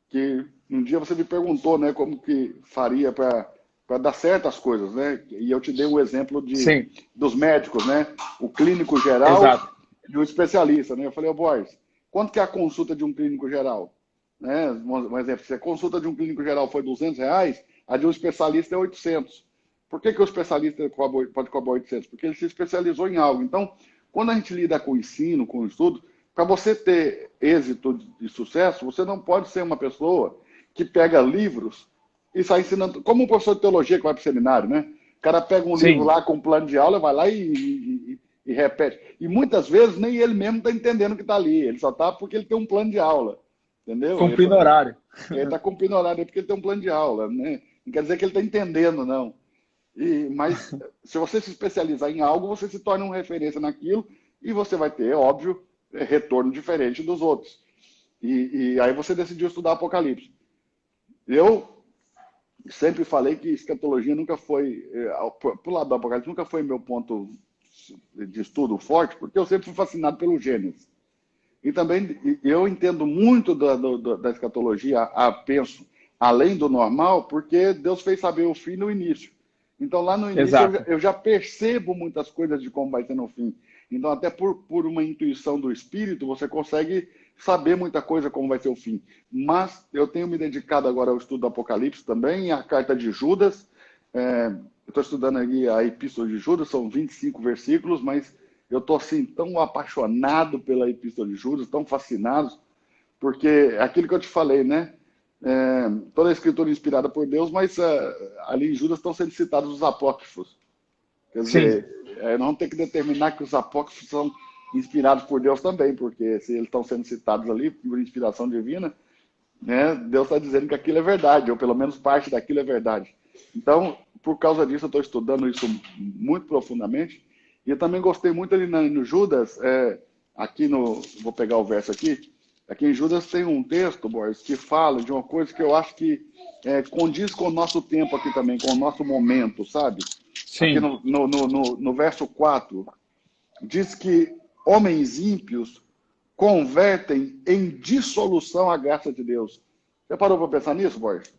que um dia você me perguntou, né, como que faria para dar certas coisas, né? E eu te dei um exemplo sim, dos médicos, né? O clínico geral exato. e o especialista, né? Eu falei, ô Boris, quanto que é a consulta de um clínico geral? Né? Um exemplo, se a consulta de um clínico geral foi R$ 200, a de um especialista é 800. Por que o especialista pode cobrar 800? Porque ele se especializou em algo. Então, quando a gente lida com o ensino, com o estudo, para você ter êxito e sucesso, você não pode ser uma pessoa que pega livros e sai ensinando, como um professor de teologia que vai para o seminário, né? O cara pega um livro Sim, lá com um plano de aula, vai lá e repete. E muitas vezes nem ele mesmo está entendendo o que está ali, ele só está porque ele tem um plano de aula, entendeu? cumprindo horário. Ele está cumprindo horário porque ele tem um plano de aula, né? Não quer dizer que ele está entendendo, não. Mas se você se especializar em algo, você se torna uma referência naquilo e você vai ter, óbvio, retorno diferente dos outros. E aí você decidiu estudar Apocalipse. Eu sempre falei que escatologia nunca foi, pro lado do Apocalipse, nunca foi meu ponto de estudo forte, porque eu sempre fui fascinado pelo Gênesis. E também eu entendo muito da escatologia, penso, além do normal, porque Deus fez saber o fim no início. Então, lá no início, Exato. eu já percebo muitas coisas de como vai ser no fim. Então, até por uma intuição do Espírito, você consegue saber muita coisa como vai ser o fim. Mas eu tenho me dedicado agora ao estudo do Apocalipse também, a carta de Judas. Eu estou estudando aí a Epístola de Judas, são 25 versículos, mas eu estou assim, tão apaixonado pela Epístola de Judas, tão fascinado, porque é aquilo que eu te falei, né? Toda a escritura inspirada por Deus, mas ali em Judas estão sendo citados os apócrifos. Quer Sim, dizer, nós vamos ter que determinar que os apócrifos são inspirados por Deus também, porque se eles estão sendo citados ali por inspiração divina, né, Deus está dizendo que aquilo é verdade, ou pelo menos parte daquilo é verdade. Então, por causa disso, eu estou estudando isso muito profundamente. E eu também gostei muito ali no Judas, vou pegar o verso aqui em Judas tem um texto, Boris, que fala de uma coisa que eu acho que condiz com o nosso tempo aqui também, com o nosso momento, sabe? Aqui sim. no verso 4, diz que homens ímpios convertem em dissolução a graça de Deus. Você parou para pensar nisso, Boris?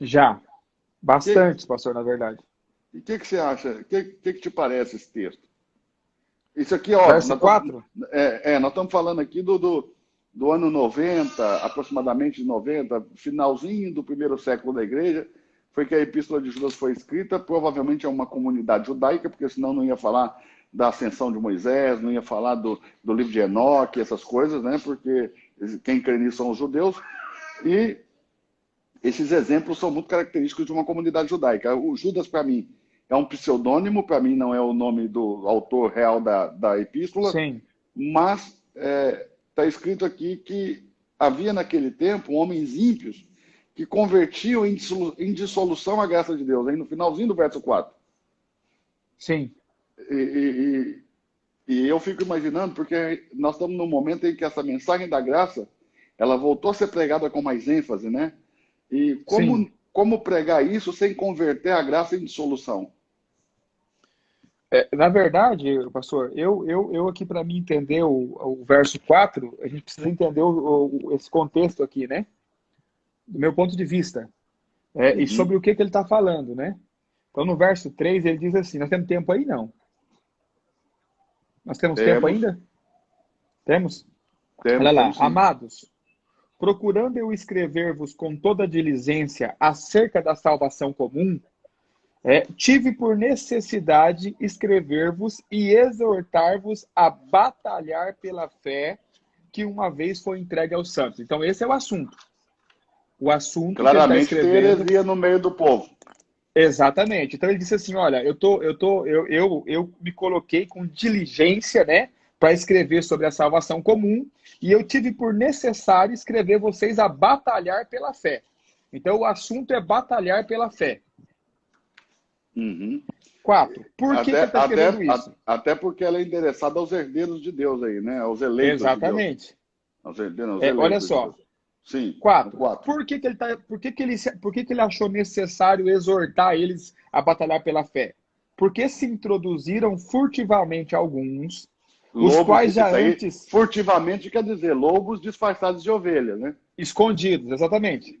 Já. Que, Bastante, pastor, na verdade. e o que você acha? O que te parece esse texto? Isso aqui, ó, Verso 4. nós estamos falando aqui do ano 90, aproximadamente de 90, finalzinho do primeiro século da igreja, foi que a Epístola de Judas foi escrita, provavelmente é uma comunidade judaica, porque senão não ia falar da ascensão de Moisés, não ia falar do livro de Enoque, essas coisas, né? Porque quem crê nisso são os judeus. E esses exemplos são muito característicos de uma comunidade judaica. O Judas, para mim, é um pseudônimo, para mim não é o nome do autor real da epístola, Sim, mas está escrito aqui que havia naquele tempo homens ímpios que convertiam em dissolução a graça de Deus, aí no finalzinho do verso 4. sim, E, e eu fico imaginando, porque nós estamos num momento em que essa mensagem da graça, ela voltou a ser pregada com mais ênfase, né? E sim. como pregar isso sem converter a graça em dissolução? Na verdade, pastor, eu aqui para mim entender o verso 4, a gente precisa entender esse contexto aqui, né? Do meu ponto de vista. E Uhum. sobre o que ele está falando, né? Então, no verso 3, ele diz assim: nós temos tempo aí? Não. Nós temos tempo Temos, ainda? Temos? Olha temos, lá. temos sim. Amados, procurando eu escrever-vos com toda diligência acerca da salvação comum, tive por necessidade escrever-vos e exortar-vos a batalhar pela fé que uma vez foi entregue aos santos. Então, esse é o assunto. O assunto que ele está Claramente tem escrevendo. heresia no meio do povo. Exatamente. Então ele disse assim, olha, eu me coloquei com diligência, né, para escrever sobre a salvação comum, e eu tive por necessário escrever vocês a batalhar pela fé. Então o assunto é batalhar pela fé. Uhum. 4. Por que ele Até, está escrevendo até, isso? até porque ela é endereçada aos herdeiros de Deus aí, né? Aos eleitos de Deus. Exatamente. Aos herdeiros, aos Olha eleitos de só. Deus. Sim, o 4. 4. Por que ele achou necessário exortar eles a batalhar pela fé? Porque se introduziram furtivamente alguns, os Lobos, quais já isso aí, antes furtivamente quer dizer lobos disfarçados de ovelha, né? escondidos, exatamente.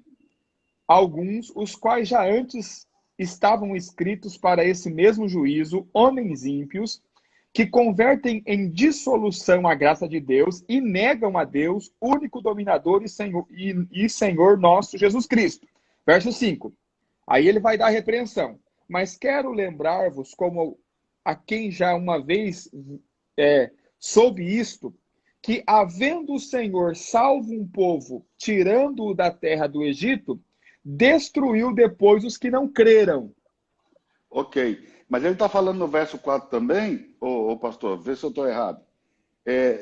Alguns, os quais já antes estavam escritos para esse mesmo juízo, homens ímpios, que convertem em dissolução a graça de Deus e negam a Deus, único dominador e Senhor nosso Jesus Cristo. Verso 5. Aí ele vai dar a repreensão. Mas quero lembrar-vos, como a quem já uma vez soube isto, que havendo o Senhor salvo um povo, tirando-o da terra do Egito, destruiu depois os que não creram. Ok. Mas ele está falando no verso 4 também, ô pastor, vê se eu estou errado,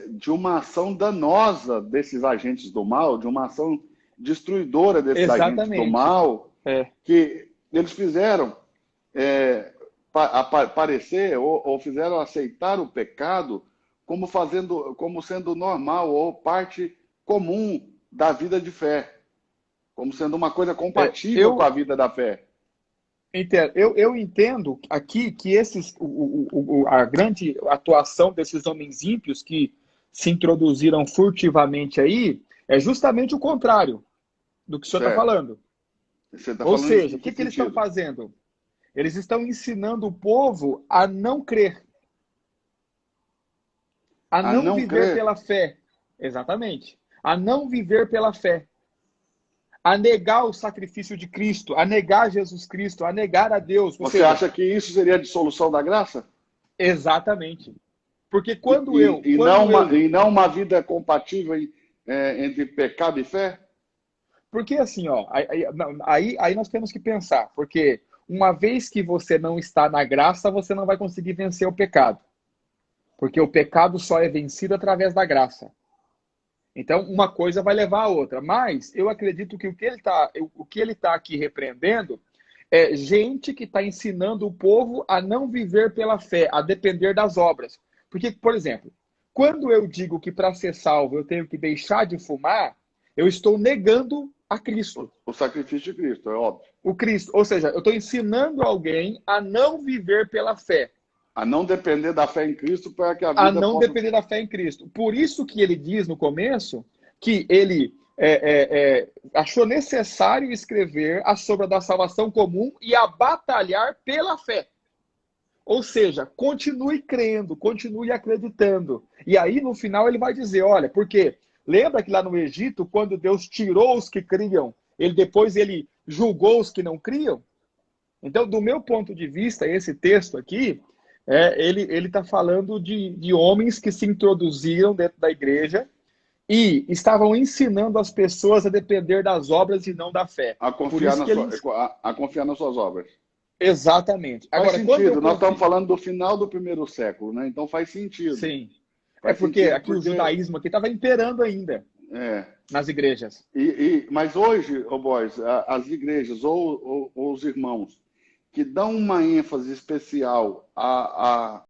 de uma ação danosa desses agentes do mal, de uma ação destruidora desses agentes do Exatamente. mal, É. que eles fizeram parecer ou fizeram aceitar o pecado como sendo normal ou parte comum da vida de fé, como sendo uma coisa É, compatível com a eu, vida da fé. eu entendo aqui que a grande atuação desses homens ímpios que se introduziram furtivamente aí é justamente o contrário do que o senhor está Certo. falando. Você está Ou falando isso seja, em o que que eles estão sentido? fazendo? Eles estão ensinando o povo a não crer, a A não não viver crer. pela fé. Exatamente. A não viver pela fé. A negar o sacrifício de Cristo, a negar Jesus Cristo, a negar a Deus. Ou Você seja, acha que isso seria a dissolução da graça? exatamente. Porque E, quando e, eu, e, não, quando uma, eu, e não uma vida compatível entre pecado e fé? porque assim, ó, aí nós temos que pensar, porque uma vez que você não está na graça, você não vai conseguir vencer o pecado, porque o pecado só é vencido através da graça. Então, uma coisa vai levar a outra. Mas eu acredito que o que ele tá aqui repreendendo é gente que está ensinando o povo a não viver pela fé, a depender das obras. Porque, por exemplo, quando eu digo que para ser salvo eu tenho que deixar de fumar, eu estou negando a Cristo. O sacrifício de Cristo, é óbvio. O Cristo. Ou seja, eu estou ensinando alguém a não viver pela fé, A não depender da fé em Cristo para que a a vida não possa. depender da fé em Cristo. Por isso que ele diz no começo que ele achou necessário escrever a sobre da salvação comum e a batalhar pela fé. Ou seja, continue crendo, continue acreditando. E aí, no final, ele vai dizer, olha, porque lembra que lá no Egito, quando Deus tirou os que criam, depois ele julgou os que não criam? Então, do meu ponto de vista, esse texto aqui, ele está falando de homens que se introduziram dentro da igreja e estavam ensinando as pessoas a depender das obras e não da fé. A Por confiar, isso que ele... a confiar nas suas obras. Exatamente. Faz Agora, quando eu sentido. Nós estamos convido... falando do final do primeiro século, né? Então faz sentido. Sim. É Faz porque sentido aqui o porque. judaísmo aqui estava imperando ainda É, nas igrejas. mas hoje, boys, as igrejas ou os irmãos que dão uma ênfase especial